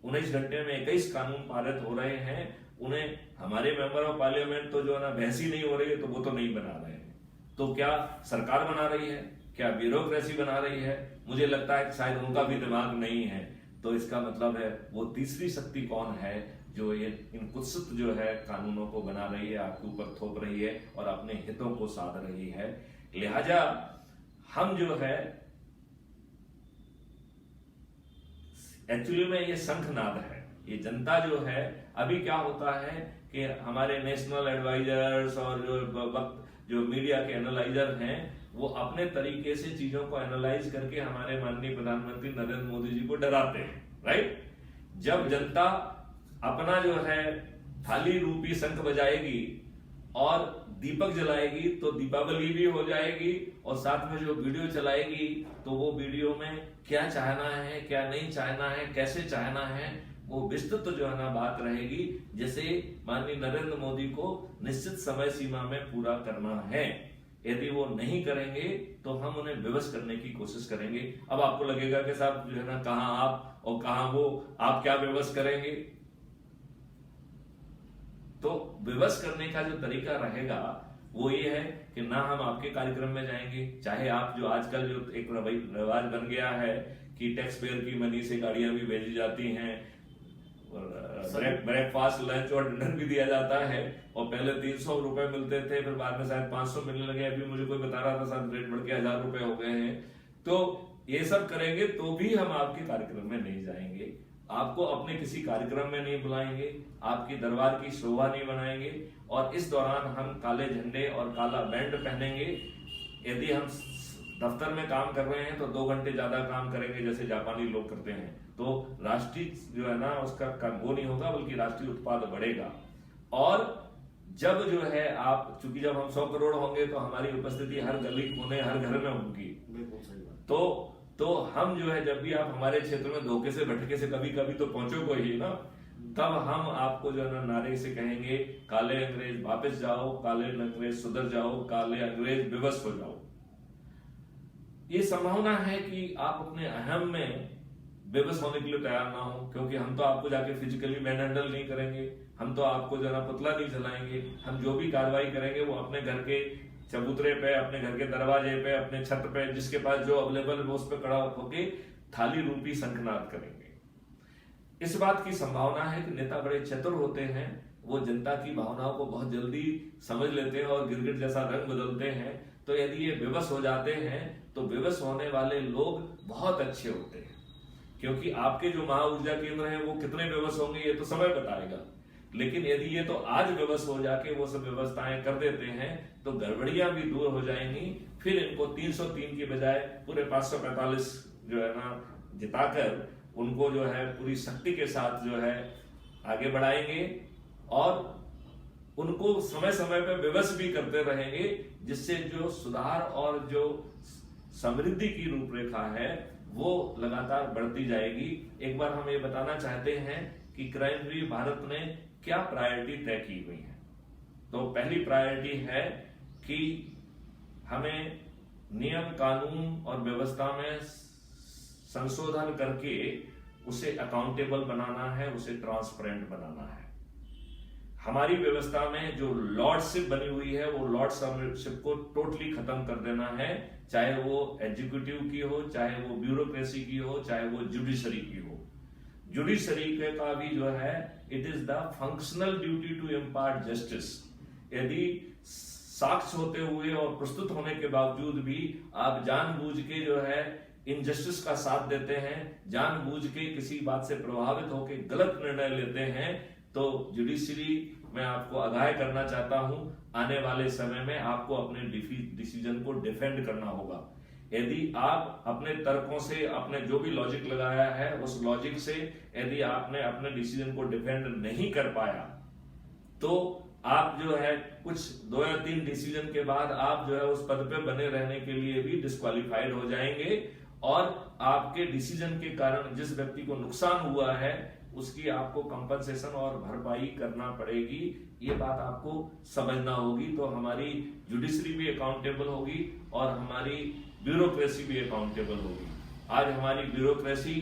[SPEAKER 1] 19 घंटे में 21 कानून पारित हो रहे हैं, उन्हें हमारे मेंबर ऑफ पार्लियामेंट तो जो है ना बहस ही नहीं हो रही है तो वो तो नहीं बना रहे हैं। तो क्या सरकार बना रही है, क्या ब्यूरोक्रेसी बना रही है? मुझे लगता है कि शायद उनका भी दिमाग नहीं है। तो इसका मतलब है वो तीसरी शक्ति कौन है जो ये इन कुत्सित जो है कानूनों को बना रही है, आपके ऊपर थोप रही है और अपने हितों को साध रही है। लिहाजा हम जो है एक्चुअली में ये शंखनाद है, ये जनता जो है। अभी क्या होता है कि हमारे नेशनल एडवाइजर्स और जो मीडिया के एनालाइजर हैं वो अपने तरीके से चीजों को एनालाइज करके हमारे माननीय प्रधानमंत्री नरेंद्र मोदी जी को डराते हैं, राइट। जब जनता अपना जो है थाली रूपी शंख बजाएगी और दीपक जलाएगी तो दीपावली भी हो जाएगी, और साथ में जो वीडियो चलाएगी तो वो वीडियो में क्या चाहना है, क्या नहीं चाहना है, कैसे चाहना है, वो विस्तृत जो है ना बात रहेगी। जैसे माननीय नरेंद्र मोदी को निश्चित समय सीमा में पूरा करना है, यदि वो नहीं करेंगे तो हम उन्हें विवश करने की कोशिश करेंगे। अब आपको लगेगा कि साहब जो है ना कहां आप और कहां वो, आप क्या विवश करेंगे? तो विवश करने का जो तरीका रहेगा वो ये है कि ना हम आपके कार्यक्रम में जाएंगे, चाहे आप जो आजकल जो एक रिवाज बन गया है कि टैक्स पेयर की मनी से गाड़ियां भी भेजी जाती हैं, ब्रेकफास्ट लंच और डिनर भी दिया जाता है, और पहले 300 रुपए मिलते थे, फिर बाद में शायद 500 मिलने लगे, अभी मुझे कोई बता रहा था शायद रेट बढ़ के 1000 रुपए हो गए हैं। तो ये सब करेंगे तो भी हम आपके कार्यक्रम में नहीं जाएंगे, आपको अपने किसी कार्यक्रम में नहीं बुलाएंगे, आपकी दरबार की शोभा नहीं बनाएंगे, और इस दौरान हम काले झंडे और काला बैंड पहनेंगे। यदि हम दफ्तर में काम कर रहे हैं तो 2 घंटे ज्यादा काम करेंगे जैसे जापानी लोग करते हैं, तो राष्ट्रीय जो है ना उसका वो नहीं होगा, बल्कि राष्ट्रीय उत्पाद बढ़ेगा। और जब जो है आप, चूंकि जब हम 100 करोड़ होंगे तो हमारी उपस्थिति हर गली कोने हर घर में होगी, तो हम जो है जब भी आप हमारे क्षेत्र में धोखे से भटके से कभी कभी तो पहुंचो ही ना, तब हम आपको जो है ना नारे से कहेंगे काले अंग्रेज वापस जाओ, काले अंग्रेज सुधर जाओ, काले अंग्रेज विवश हो जाओ। ये संभावना है कि आप अपने अहम में विवश होने के लिए तैयार ना हो, क्योंकि हम तो आपको जाके फिजिकली मैन हैंडल नहीं करेंगे, हम तो आपको जरा पुतला नहीं चलाएंगे। हम जो भी कार्रवाई करेंगे वो अपने घर के चबूतरे पे, अपने घर के दरवाजे पे, अपने छत पे, जिसके पास जो अवेलेबल है उस पे खड़ा होके थाली रूपी शंखनाद करेंगे। इस बात की संभावना है कि नेता बड़े चतुर होते हैं, वो जनता की भावनाओं को बहुत जल्दी समझ लेते हैं और गिरगिट जैसा रंग बदलते हैं। तो यदि ये विवश हो जाते हैं तो विवश होने वाले लोग बहुत अच्छे होते हैं, क्योंकि आपके जो महा ऊर्जा केंद्र हैं वो कितने विवश होंगे ये तो समय बताएगा। लेकिन यदि ये तो आज विवश हो जाके वो सब व्यवस्थाएं कर देते हैं तो गड़बड़ियां भी दूर हो जाएंगी। फिर इनको 303 की बजाय पूरे 545 जो है ना जिताकर उनको जो है पूरी शक्ति के साथ जो है आगे बढ़ाएंगे, और उनको समय समय पर विवश भी करते रहेंगे, जिससे जो सुधार और जो समृद्धि की रूपरेखा है वो लगातार बढ़ती जाएगी। एक बार हम ये बताना चाहते हैं कि क्राइम फ्री भारत ने क्या प्रायोरिटी तय की हुई है। तो पहली प्रायोरिटी है कि हमें नियम कानून और व्यवस्था में संशोधन करके उसे अकाउंटेबल बनाना है, उसे ट्रांसपेरेंट बनाना है। हमारी व्यवस्था में जो लॉर्डशिप बनी हुई है वो लॉर्डशिप को टोटली खत्म कर देना है, चाहे वो एग्जीक्यूटिव की हो, चाहे वो ब्यूरोक्रेसी की हो, चाहे वो जुडिशरी की हो। जुडिशरी का भी जो है it is the functional duty to impart justice. यदि साक्ष्य होते हुए और प्रस्तुत होने के बावजूद भी आप जानबूझ के जो है इनजस्टिस का साथ देते हैं, जानबूझ के किसी बात से प्रभावित होकर गलत निर्णय लेते हैं, तो जुडिशरी मैं आपको आगाह करना चाहता हूं, आने वाले समय में आपको अपने डिसीजन को डिफेंड करना होगा। यदि आप अपने तर्कों से, आपने जो भी लॉजिक लगाया है उस लॉजिक से यदि आपने अपने डिसीजन को डिफेंड नहीं कर पाया, तो आप जो है कुछ 2 या 3 डिसीजन के बाद आप जो है उस पद पे बने रहने के लिए भी डिस्क्वालिफाइड हो जाएंगे, और आपके डिसीजन के कारण जिस व्यक्ति को नुकसान हुआ है उसकी आपको कंपनसेशन और भरपाई करना पड़ेगी। ये बात आपको समझना होगी। तो हमारी जुडिशरी भी अकाउंटेबल होगी और हमारी ब्यूरोक्रेसी भी अकाउंटेबल होगी। आज हमारी ब्यूरोक्रेसी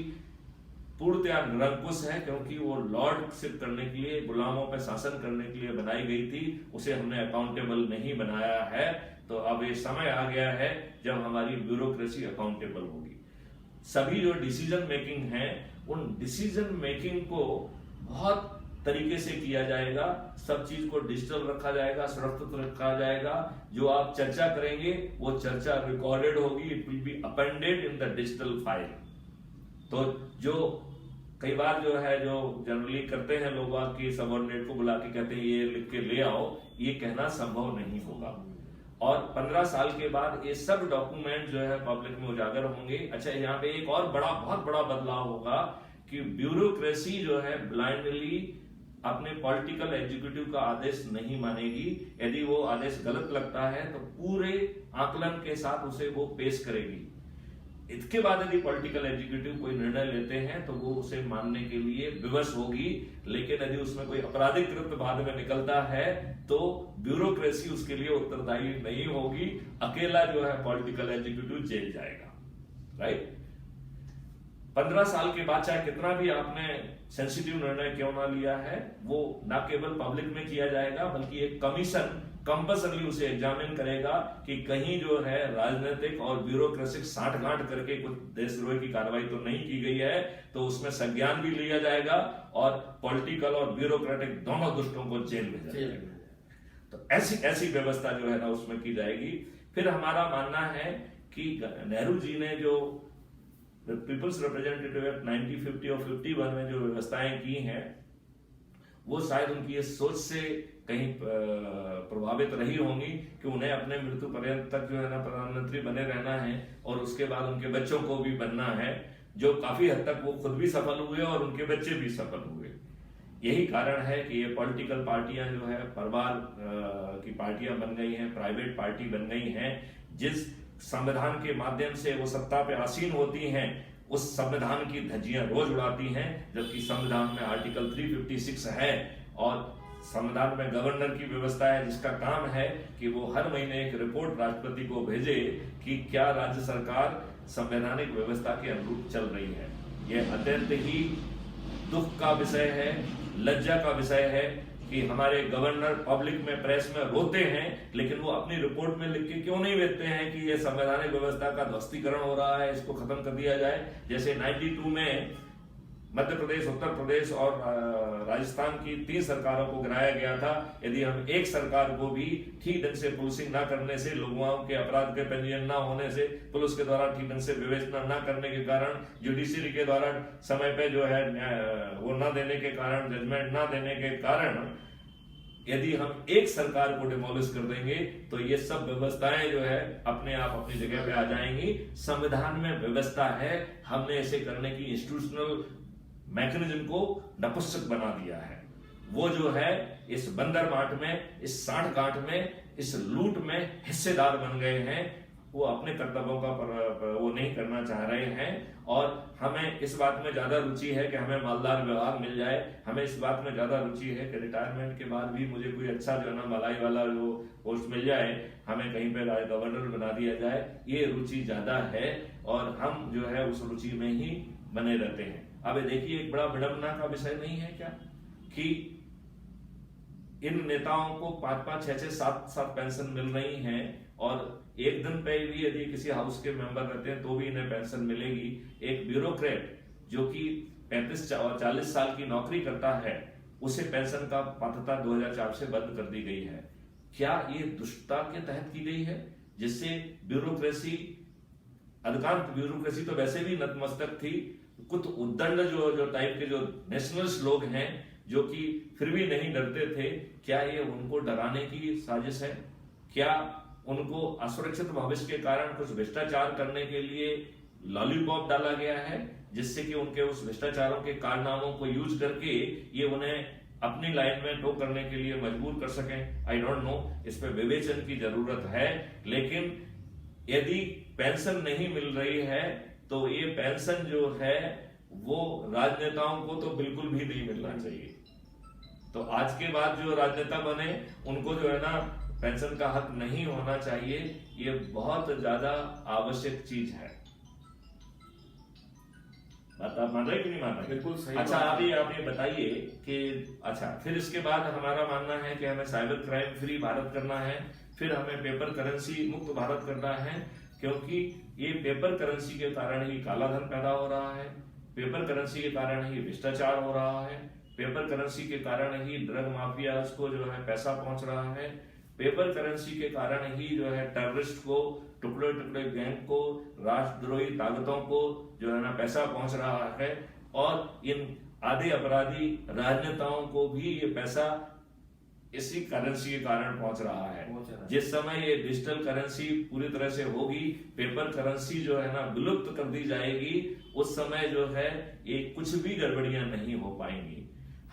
[SPEAKER 1] पूर्णतया निरंकुश है, क्योंकि वो लॉर्डशिप करने के लिए, गुलामों पर शासन करने के लिए बनाई गई थी, उसे हमने अकाउंटेबल नहीं बनाया है। तो अब ये समय आ गया है जब हमारी ब्यूरोक्रेसी अकाउंटेबल होगी। सभी जो डिसीजन मेकिंग है उन डिसीजन मेकिंग को बहुत तरीके से किया जाएगा। सब चीज को डिजिटल रखा जाएगा, सुरक्षित रखा जाएगा। जो आप चर्चा करेंगे वो चर्चा रिकॉर्डेड होगी, it will be appended in the digital file. तो जो कई बार जो है जो जनरली करते हैं लोग कि सबऑर्डिनेट को बुला के कहते हैं ये लिख के ले आओ, ये कहना संभव नहीं होगा। और 15 साल के बाद ये सब डॉक्यूमेंट जो है पब्लिक में उजागर होंगे। अच्छा, यहाँ पे एक और बहुत बड़ा बदलाव होगा कि ब्यूरोक्रेसी जो है ब्लाइंडली अपने पॉलिटिकल एग्जीक्यूटिव का आदेश नहीं मानेगी। यदि वो आदेश गलत लगता है तो पूरे आकलन के साथ उसे वो पेश करेगी। इसके बाद यदि पॉलिटिकल एग्जीक्यूटिव कोई निर्णय लेते हैं तो वो उसे मानने के लिए विवश होगी। लेकिन यदि उसमें कोई आपराधिक कृत्य बाद में निकलता है तो ब्यूरोक्रेसी उसके लिए उत्तरदायी नहीं होगी। अकेला जो है पॉलिटिकल एग्जीक्यूटिव जेल जाएगा। राइट। 15 साल के बाद चाहे कितना भी आपने सेंसिटिव निर्णय क्यों ना लिया है, वो ना केवल पब्लिक में किया जाएगा बल्कि एक कमीशन कंपल्सरी उसे एग्जामिन करेगा कि कहीं जो है राजनीतिक और ब्यूरोक्रेटिक साठगांठ करके कुछ देशद्रोह की कार्रवाई तो नहीं की गई है। तो उसमें संज्ञान भी लिया जाएगा और पॉलिटिकल और ब्यूरोक्रेटिक दोनों दुष्टों को जेल भेजा जाएगा। तो ऐसी व्यवस्था जो है ना उसमें की जाएगी। फिर हमारा मानना है कि नेहरू जी ने जो पीपल्स रिप्रेजेंटेटिव एक्ट 1950 और 51 में जो व्यवस्थाएं की हैं वो शायद उनकी इस सोच से कहीं प्रभावित रही होंगी कि उन्हें अपने मृत्यु पर्यंत तक जो है ना प्रधानमंत्री बने रहना है और उसके बाद उनके बच्चों को भी बनना है, जो काफी हद तक वो खुद भी सफल हुए और उनके बच्चे भी सफल हुए। यही कारण है कि ये पॉलिटिकल पार्टियां जो है परिवार की पार्टियां बन गई हैं, प्राइवेट पार्टी बन गई हैं। जिस संविधान के माध्यम से वो सत्ता पे आसीन होती हैं उस संविधान की धज्जियां रोज उड़ाती हैं, जबकि संविधान में आर्टिकल 356 है और संविधान में गवर्नर की व्यवस्था है जिसका काम है कि वो हर महीने एक रिपोर्ट राष्ट्रपति को भेजे कि क्या राज्य सरकार संवैधानिक व्यवस्था के अनुरूप चल रही है। यह अत्यंत ही दुख का विषय है, लज्जा का विषय है कि हमारे गवर्नर पब्लिक में प्रेस में रोते हैं लेकिन वो अपनी रिपोर्ट में लिख के क्यों नहीं भेजते हैं कि ये संवैधानिक व्यवस्था का ध्वस्तीकरण हो रहा है, इसको खत्म कर दिया जाए। जैसे 92 में मध्य प्रदेश, उत्तर प्रदेश और राजस्थान की 3 सरकारों को गिराया गया था। यदि हम एक सरकार को भी ठीक ढंग से पुलिसिंग ना करने से, लोगों के अपराध के पंजीयन ना होने से, पुलिस के द्वारा ठीक ढंग से विवेचना ना करने के कारण, जुडिशरी के द्वारा समय पे जो है वो ना देने के कारण, जजमेंट ना देने के कारण यदि हम एक सरकार को डिमोलिश कर देंगे तो ये सब व्यवस्थाएं जो है अपने आप अपनी जगह पे आ जाएंगी। संविधान में व्यवस्था है, हमने इसे करने की इंस्टीट्यूशनल मैकेनिज्म को नपुंसक बना दिया है। वो जो है इस बंदर मार्ट में, इस साठगांठ में, इस लूट में हिस्सेदार बन गए हैं। वो अपने कर्तव्यों का वो नहीं करना चाह रहे हैं और हमें इस बात में ज्यादा रुचि है कि हमें मालदार विभाग मिल जाए। हमें इस बात में ज्यादा रुचि है कि रिटायरमेंट के बाद भी मुझे कोई अच्छा जो है ना मलाई वाला जो पोस्ट मिल जाए, हमें कहीं पे गवर्नर बना दिया जाए। ये रुचि ज्यादा है और हम जो है उस रुचि में ही बने रहते हैं। अब देखिए, एक बड़ा विडंबना का विषय नहीं है क्या कि इन नेताओं को 5-5, 6-6, 7-7 पेंशन मिल रही हैं और एक दिन पे भी यदि किसी हाउस के मेंबर रहते हैं तो भी इन्हें पेंशन मिलेगी। एक ब्यूरोक्रेट जो कि 35 और 40 साल की नौकरी करता है उसे पेंशन का पात्रता 2004 से बंद कर दी गई है। क्या ये दुष्टता के तहत की गई है जिससे ब्यूरोक्रेसी, अधिकांश ब्यूरोक्रेसी तो वैसे भी नतमस्तक थी, कुछ उद्दंड जो टाइप के जो नेशनलिस्ट लोग हैं जो कि फिर भी नहीं डरते थे, क्या ये उनको डराने की साजिश है? क्या उनको असुरक्षित भविष्य के कारण कुछ भ्रष्टाचार करने के लिए लॉलीपॉप डाला गया है जिससे कि उनके उस भ्रष्टाचारों के कारनामों को यूज करके ये उन्हें अपनी लाइन में टो करने के लिए मजबूर कर सकें? आई डोंट नो, इस पे विवेचन की जरूरत है। लेकिन यदि पेंशन नहीं मिल रही है तो ये पेंशन जो है वो राजनेताओं को तो बिल्कुल भी नहीं मिलना चाहिए। तो आज के बाद जो राजनेता बने उनको जो है ना पेंशन का हक नहीं होना चाहिए। ये बहुत ज्यादा आवश्यक चीज है। बात आप मान रहे कि नहीं मान रहे?
[SPEAKER 2] बिल्कुल सही।
[SPEAKER 1] अच्छा, आप ये बताइए कि अच्छा फिर इसके बाद हमारा मानना है कि हमें साइबर क्राइम फ्री भारत करना है, फिर हमें पेपर करेंसी मुक्त भारत करना है, क्योंकि ये पेपर करेंसी के कारण ही काला धन पैदा हो रहा है। पेपर करेंसी के कारण ही भ्रष्टाचार हो रहा है, पेपर करेंसी के कारण ही ड्रग माफिया को जो है पैसा पहुंच रहा है, पेपर करेंसी के कारण ही जो है टेररिस्ट को, टुकड़े टुकड़े गैंग को, राष्ट्रद्रोही ताकतों को जो है ना पैसा पहुंच रहा है, और इन आधे अपराधी राजनेताओं को भी ये पैसा इसी करेंसी के कारण पहुंच रहा है। जिस समय ये डिजिटल करेंसी पूरी तरह से होगी, पेपर करेंसी जो है ना विलुप्त कर दी जाएगी, उस समय जो है ये कुछ भी गड़बड़ियां नहीं हो पाएंगी।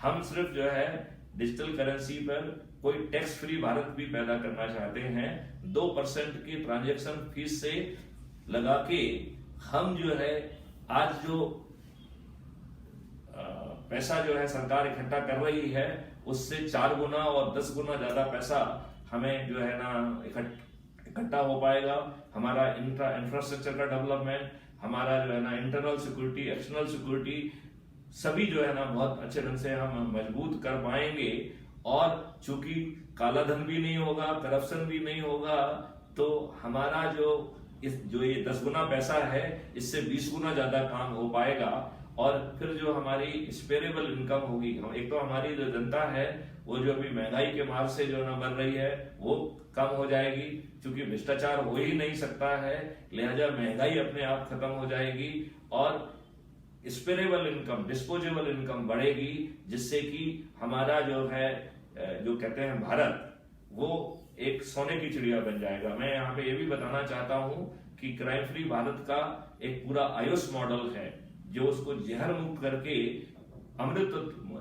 [SPEAKER 1] हम सिर्फ जो है डिजिटल करेंसी पर कोई टैक्स फ्री भारत भी पैदा करना चाहते हैं। 2% की ट्रांजैक्शन फीस से लगा के हम जो है आज जो पैसा जो है सरकार इकट्ठा कर रही है, उससे 4 गुना और 10 गुना ज्यादा पैसा हमें जो है ना इकट्ठा हो पाएगा। हमारा इंफ्रास्ट्रक्चर का डेवलपमेंट, हमारा जो है ना इंटरनल सिक्योरिटी, एक्सटर्नल सिक्योरिटी, सभी जो है ना बहुत अच्छे ढंग से हम मजबूत कर पाएंगे। और चूंकि काला धन भी नहीं होगा, करप्शन भी नहीं होगा, तो हमारा जो ये 10 गुना पैसा है, इससे 20 गुना ज्यादा काम हो पाएगा। और फिर जो हमारी स्पेरेबल इनकम होगी, एक तो हमारी जो जनता है वो जो अभी महंगाई के मार से जो ना मर रही है वो कम हो जाएगी, क्योंकि भ्रष्टाचार हो ही नहीं सकता है, लिहाजा महंगाई अपने आप खत्म हो जाएगी और स्पेरेबल इनकम, डिस्पोजेबल इनकम बढ़ेगी, जिससे कि हमारा जो है जो कहते हैं भारत, वो एक सोने की चिड़िया बन जाएगा। मैं यहाँ पे ये भी बताना चाहता हूँ कि क्राइम फ्री भारत का एक पूरा आयुष मॉडल है, जो उसको जहर मुक्त करके अमृत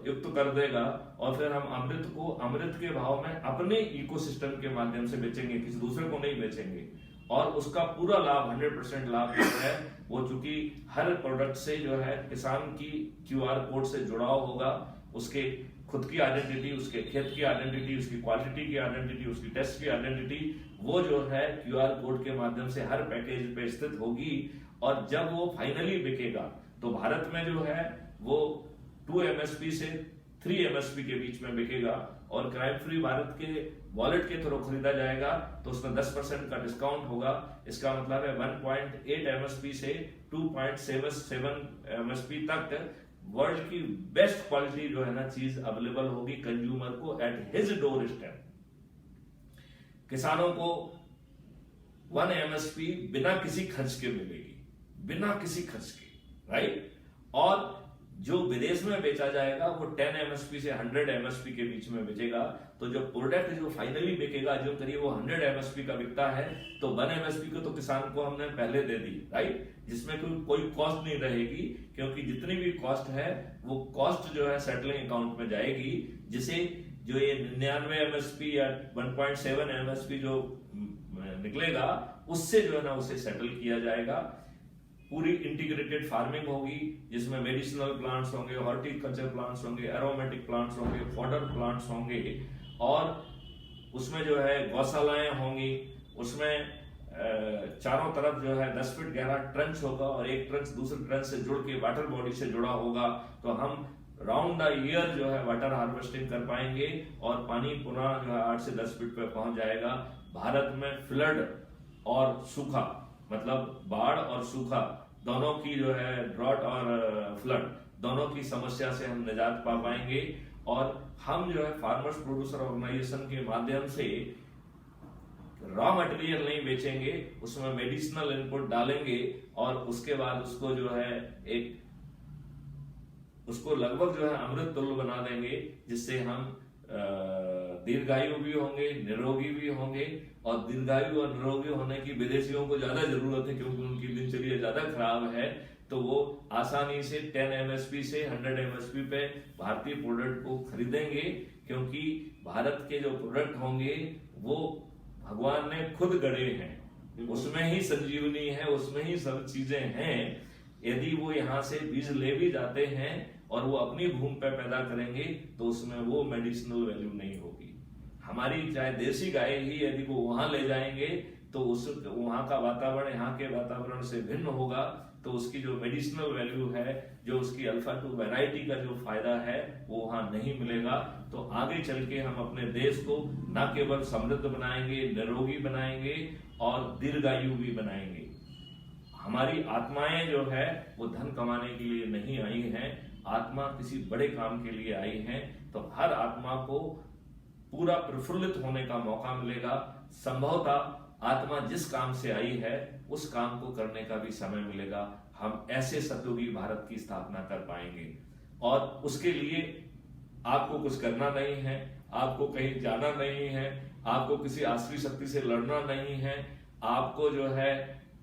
[SPEAKER 1] युक्त कर देगा, और फिर हम अमृत को अमृत के भाव में अपने इकोसिस्टम के माध्यम से बेचेंगे, किसी दूसरे को नहीं बेचेंगे। और उसका पूरा लाभ 100% लाभ जो है वो, चूंकि हर प्रोडक्ट से जो है किसान की QR कोड से जुड़ाव होगा, उसके खुद की आइडेंटिटी, उसके खेत की आइडेंटिटी, उसकी क्वालिटी की आइडेंटिटी, उसकी टेस्ट की आइडेंटिटी, वो जो है QR कोड के माध्यम से हर पैकेज पे स्थित होगी। और जब वो फाइनली बिकेगा तो भारत में जो है वो 2 MSP से 3 MSP के बीच में बिकेगा, और क्राइम फ्री भारत के वॉलेट के थ्रू खरीदा जाएगा तो उसमें 10% का डिस्काउंट होगा। इसका मतलब है 1.8 MSP से 2.77 MSP तक वर्ल्ड की बेस्ट क्वालिटी जो है ना चीज अवेलेबल होगी कंज्यूमर को एट हिज डोर स्टेप। किसानों को 1 MSP बिना किसी खर्च के मिलेगी, बिना किसी खर्च के, राइट। और जो विदेश में बेचा जाएगा वो 10 MSP से 100 MSP के बीच में बेचेगा। तो जो प्रोडक्ट जो फाइनली बिकेगा, जो करिए वो 100 MSP का बिकता है, तो 1 MSP को तो किसान को हमने पहले दे दी, राइट, जिसमें कोई कॉस्ट नहीं रहेगी, क्योंकि जितनी भी कॉस्ट है वो कॉस्ट जो है सेटलिंग अकाउंट में जाएगी, जिसे जो ये 99 MSP या 1.7 MSP जो निकलेगा उससे जो है ना उसे सेटल किया जाएगा। पूरी इंटीग्रेटेड फार्मिंग होगी, जिसमें मेडिसिनल प्लांट्स होंगे, हॉर्टिकल्चर प्लांट्स होंगे, एरोमेटिक प्लांट्स होंगे, फॉडर प्लांट्स होंगे, और उसमें जो है गौशालाएं होंगी। उसमें चारों तरफ जो है 10 फीट गहरा ट्रंच होगा, और एक ट्रंच दूसरे ट्रंच से जुड़ के वाटर बॉडी से जुड़ा होगा, तो हम राउंड द ईयर जो है वाटर हार्वेस्टिंग कर पाएंगे, और पानी पुनः जो है 8 से 10 फीट पे पहुंच जाएगा। भारत में फ्लड और सूखा, मतलब बाढ़ और सूखा दोनों की जो है, ड्रॉट और फ्लड दोनों की समस्या से हम निजात पा पाएंगे। और हम जो है फार्मर्स प्रोड्यूसर ऑर्गेनाइजेशन के माध्यम से रॉ मटेरियल नहीं बेचेंगे, उसमें मेडिसिनल इनपुट डालेंगे, और उसके बाद उसको जो है उसको लगभग जो है अमृत तुल्य बना देंगे, जिससे हम दीर्घायु भी होंगे, निरोगी भी होंगे। और दीर्घायु और निरोगी होने की विदेशियों को ज्यादा जरूरत है, क्योंकि उनकी दिनचर्या ज्यादा खराब है, तो वो आसानी से 10 MSP से 100 MSP पे भारतीय प्रोडक्ट को खरीदेंगे, क्योंकि भारत के जो प्रोडक्ट होंगे वो भगवान ने खुद गढ़े हैं, उसमें ही संजीवनी है, उसमें ही सब चीजें हैं। यदि वो यहाँ से बीज ले भी जाते हैं और वो अपनी भूमि पे पैदा करेंगे, तो उसमें वो मेडिसिनल वैल्यू नहीं होगी। हमारी चाहे देसी गाय ही यदि वो वहां ले जाएंगे, तो उस वहां का वातावरण यहाँ के वातावरण से भिन्न होगा, तो उसकी जो मेडिसिनल वैल्यू है, जो उसकी अल्फा 2 वैरायटी का जो फायदा है, वो वहां नहीं मिलेगा। तो आगे चल के हम अपने देश को न केवल समृद्ध बनाएंगे, निरोगी बनाएंगे और दीर्घायु भी बनाएंगे। हमारी आत्माएं जो है वो धन कमाने के लिए नहीं आई हैं, आत्मा किसी बड़े काम के लिए आई हैं। तो हर आत्मा को पूरा प्रफुल्लित होने का मौका मिलेगा। संभवतः आत्मा जिस काम से आई है उस काम को करने का भी समय मिलेगा। हम ऐसे सतयुगी भारत की स्थापना कर पाएंगे और उसके लिए आपको कुछ करना नहीं है, आपको कहीं जाना नहीं है, आपको किसी आसुरी शक्ति से लड़ना नहीं है। आपको जो है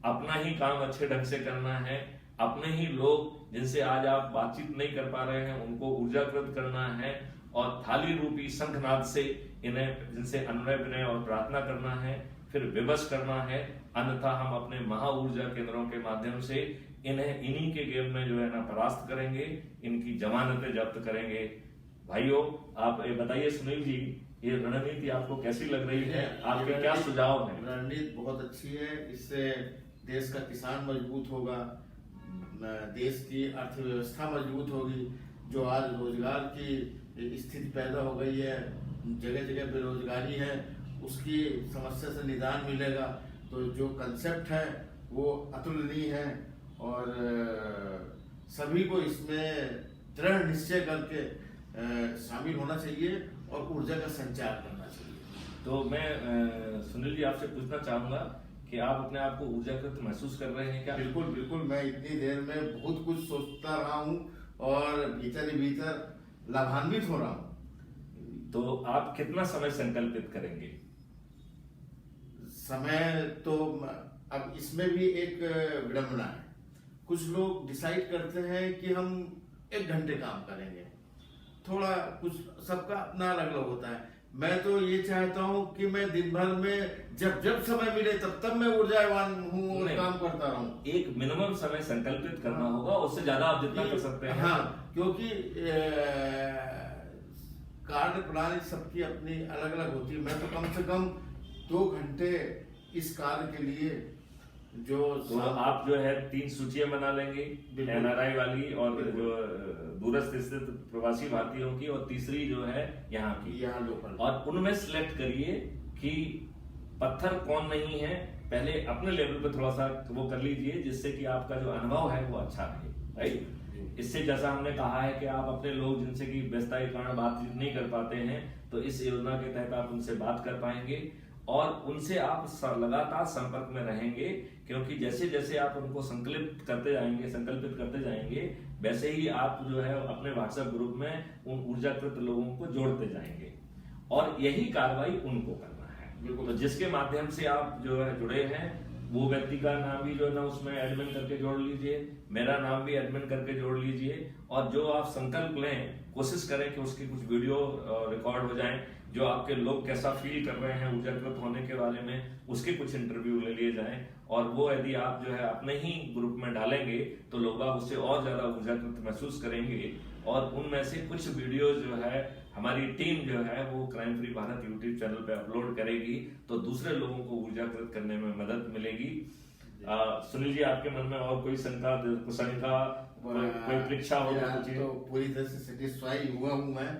[SPEAKER 1] अपना ही काम अच्छे ढंग से करना है, अपने ही लोग जिनसे आज आप बातचीत नहीं कर पा रहे हैं उनको ऊर्जाकृत करना है और थाली रूपी शंखनाद से इन्हें जिनसे अन्वय विनय और प्रार्थना करना है, फिर विवश करना है। अन्यथा हम अपने महा ऊर्जा केंद्रों के माध्यम से इन्हें इन्हीं के गेम में जो है ना परास्त करेंगे, इनकी जमानतें जब्त करेंगे। भाइयों आप ये बताइए सुनील जी, ये रणनीति आपको कैसी लग रही है? आपके क्या सुझाव हैं?
[SPEAKER 2] रणनीति बहुत अच्छी है। इससे देश का किसान मजबूत होगा, देश की अर्थव्यवस्था मजबूत होगी। जो आज रोजगार की स्थिति पैदा हो गई है, जगह जगह बेरोजगारी है, उसकी समस्या से निदान मिलेगा। तो जो कंसेप्ट है वो अतुलनीय है और सभी को इसमें दृढ़ निश्चय करके शामिल होना चाहिए और ऊर्जा का संचार करना चाहिए।
[SPEAKER 1] तो मैं सुनील जी आपसे पूछना चाहूंगा कि आप अपने आप को ऊर्जाकृत महसूस कर रहे हैं क्या?
[SPEAKER 2] बिल्कुल बिल्कुल, मैं इतनी देर में बहुत कुछ सोचता रहा हूँ और भीतर ही भीतर लाभान्वित हो रहा हूँ।
[SPEAKER 1] तो आप कितना समय संकल्पित करेंगे?
[SPEAKER 2] समय तो अब इसमें भी एक विडंबना है। कुछ लोग डिसाइड करते हैं कि हम 1 घंटे काम करेंगे, थोड़ा कुछ सबका अपना अलग अलग होता है। मैं तो ये चाहता हूँ कि मैं दिन भर में जब जब समय मिले तब तब मैं ऊर्जावान हूँ और काम करता रहूँ।
[SPEAKER 1] एक मिनिमम समय संकल्पित करना होगा, उससे ज्यादा आप जितना कर सकते हैं।
[SPEAKER 2] हाँ, क्योंकि कार्य प्रणाली सबकी अपनी अलग अलग होती है। मैं तो कम से कम 2 घंटे इस कार्य के लिए जो
[SPEAKER 1] तो आप जो है 3 सूचियां बना लेंगे, NRI वाली और जो दूरस्थ स्थित प्रवासी भारतीयों की, और तीसरी जो है यहाँ की,
[SPEAKER 2] यहाँ लोकल।
[SPEAKER 1] और उनमें सिलेक्ट करिए कि पत्थर कौन नहीं है। पहले अपने लेवल पे थोड़ा सा वो कर लीजिए जिससे कि आपका जो अनुभव है वो अच्छा रहे, राइट। इससे जैसा हमने कहा है कि आप अपने लोग जिनसे कि व्यस्तता के कारण बातचीत नहीं कर पाते हैं, तो इस योजना के तहत आप उनसे बात कर पाएंगे और उनसे आप लगातार संपर्क में रहेंगे। क्योंकि जैसे जैसे आप उनको संकल्पित करते जाएंगे वैसे ही आप जो है अपने व्हाट्सएप ग्रुप में उन ऊर्जाकृत लोगों को जोड़ते जाएंगे और यही कार्रवाई उनको करना है। तो जिसके माध्यम से आप जो है जुड़े हैं वो व्यक्ति का नाम भी जो है ना उसमें एडमिन करके जोड़ लीजिए, मेरा नाम भी एडमिन करके जोड़ लीजिए, और जो आप संकल्प लें कोशिश करें कि उसकी कुछ वीडियो रिकॉर्ड हो जाएं, जो आपके लोग कैसा फील कर रहे हैं ऊर्जाकृत होने के बारे में उसके कुछ इंटरव्यू ले लिए जाएं, और वो यदि आप जो है अपने ही ग्रुप में डालेंगे तो लोग उससे और ज्यादा ऊर्जाकृत महसूस करेंगे। और उनमें से कुछ वीडियो जो है हमारी टीम जो है वो crime free Bharat YouTube channel पे अपलोड करेगी, तो दूसरे लोगों को ऊर्जाकृत करने में मदद मिलेगी। सुनील जी आपके मन में और कोई शंका कुशंका कोई परीक्षा हो
[SPEAKER 2] तो पूरी तरह से सेटिस्फाई हुआ हूँ मैं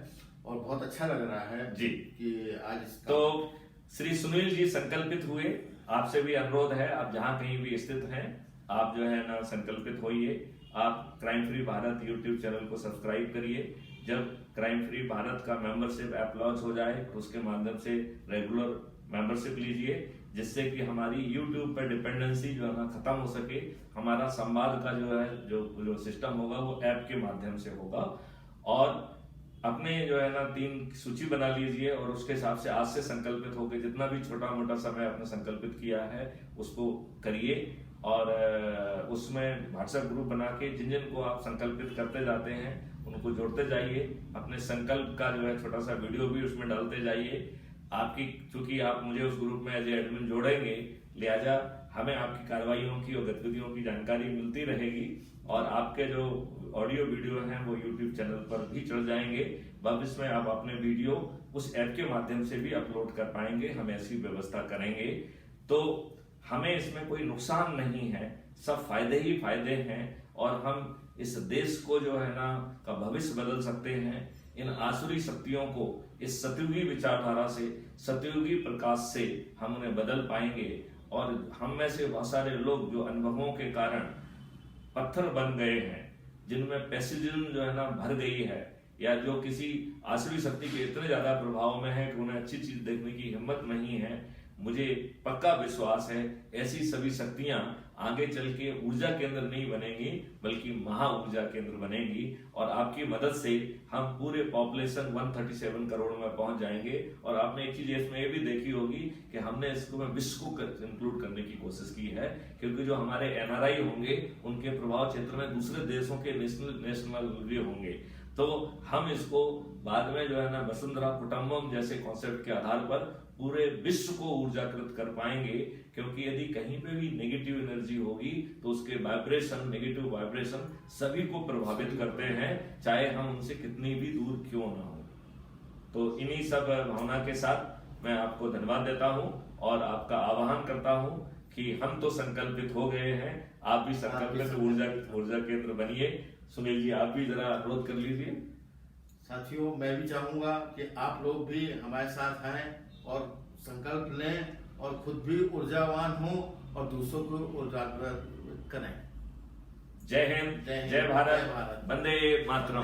[SPEAKER 2] और बहुत अच्छा लग रहा है
[SPEAKER 1] जी
[SPEAKER 2] कि आज
[SPEAKER 1] तो श्री सुनील जी संकल्पित हुए। आपसे भी अनुरोध है आप जहां कहीं भी स्थित हैं आप जो है ना संकल्पित होइए। आप crime free Bharat YouTube channel को सब्सक्राइब करिए। जब क्राइम फ्री भारत का मेंबरशिप ऐप लॉन्च हो जाए तो उसके माध्यम से रेगुलर मेंबरशिप लीजिए, जिससे कि हमारी यूट्यूब पर डिपेंडेंसी जो है ना खत्म हो सके। हमारा संवाद का जो है जो सिस्टम होगा वो ऐप के माध्यम से होगा। और अपने जो है ना 3 सूची बना लीजिए और उसके हिसाब से आज से संकल्पित होकर जितना भी छोटा मोटा समय आपने संकल्पित किया है उसको करिए। और उसमें व्हाट्सएप ग्रुप बना के जिन जिन को आप संकल्पित करते जाते हैं उनको जोड़ते जाइए। अपने संकल्प का जो है छोटा सा वीडियो भी उसमें डालते जाइए। आपकी चूंकि आप मुझे उस ग्रुप में एज एडमिन जोड़ेंगे, लिहाजा हमें आपकी कार्रवाइयों की और गतिविधियों की जानकारी मिलती रहेगी और आपके जो ऑडियो वीडियो हैं वो यूट्यूब चैनल पर भी चढ़ जाएंगे। भविष्य में आप अपने वीडियो उस ऐप के माध्यम से भी अपलोड कर पाएंगे। हम ऐसी व्यवस्था करेंगे। तो हमें इसमें कोई नुकसान नहीं है, सब फायदे ही फायदे हैं और हम इस देश को जो है ना का भविष्य बदल सकते हैं। इन आसुरी शक्तियों को इस सतयुगी विचारधारा से, सतयुगी प्रकाश से हम उन्हें बदल पाएंगे और हम में से बहुत सारे लोग जो अनुभवों के कारण पत्थर बन गए हैं, जिनमें पेसिजिज्म जो है ना भर गई है, या जो किसी आसुरी शक्ति के इतने ज्यादा प्रभाव में है कि उन्हें अच्छी चीज देखने की हिम्मत नहीं है, मुझे पक्का विश्वास है ऐसी सभी शक्तियां आगे चल के ऊर्जा केंद्र नहीं बनेंगी बल्कि महा ऊर्जा केंद्र बनेंगी। और आपकी मदद से हम पूरे पॉपुलेशन 137 करोड़ में पहुंच जाएंगे। और आपने एक चीज इसमें ये भी देखी होगी कि हमने इसको में विश्व को इंक्लूड करने की कोशिश की है, क्योंकि जो हमारे एनआरआई होंगे उनके प्रभाव क्षेत्र में दूसरे देशों के नेशनल भी होंगे, तो हम इसको बाद में जो है ना वसुंधरा कुटुंबम जैसे कॉन्सेप्ट के आधार पर पूरे विश्व को ऊर्जाकृत कर पाएंगे। क्योंकि यदि कहीं पे भी नेगेटिव एनर्जी होगी तो उसके वाइब्रेशन, नेगेटिव वाइब्रेशन सभी को प्रभावित करते हैं, चाहे हम उनसे कितनी भी दूर क्यों ना हो। तो इन्हीं सब भावना के साथ मैं आपको धन्यवाद देता हूं और आपका आह्वान करता हूं कि हम तो संकल्पित हो गए हैं, आप भी संकल्पित ऊर्जा केंद्र बनिए। सुनील जी, आप भी जरा अनुरोध कर लीजिए।
[SPEAKER 2] साथियों, मैं भी चाहूंगा कि आप लोग भी हमारे साथ आए और संकल्प लें और खुद भी ऊर्जावान हों और दूसरों को ऊर्जाकृत करें।
[SPEAKER 1] जय हिंद, जय भारत, वंदे मातरम।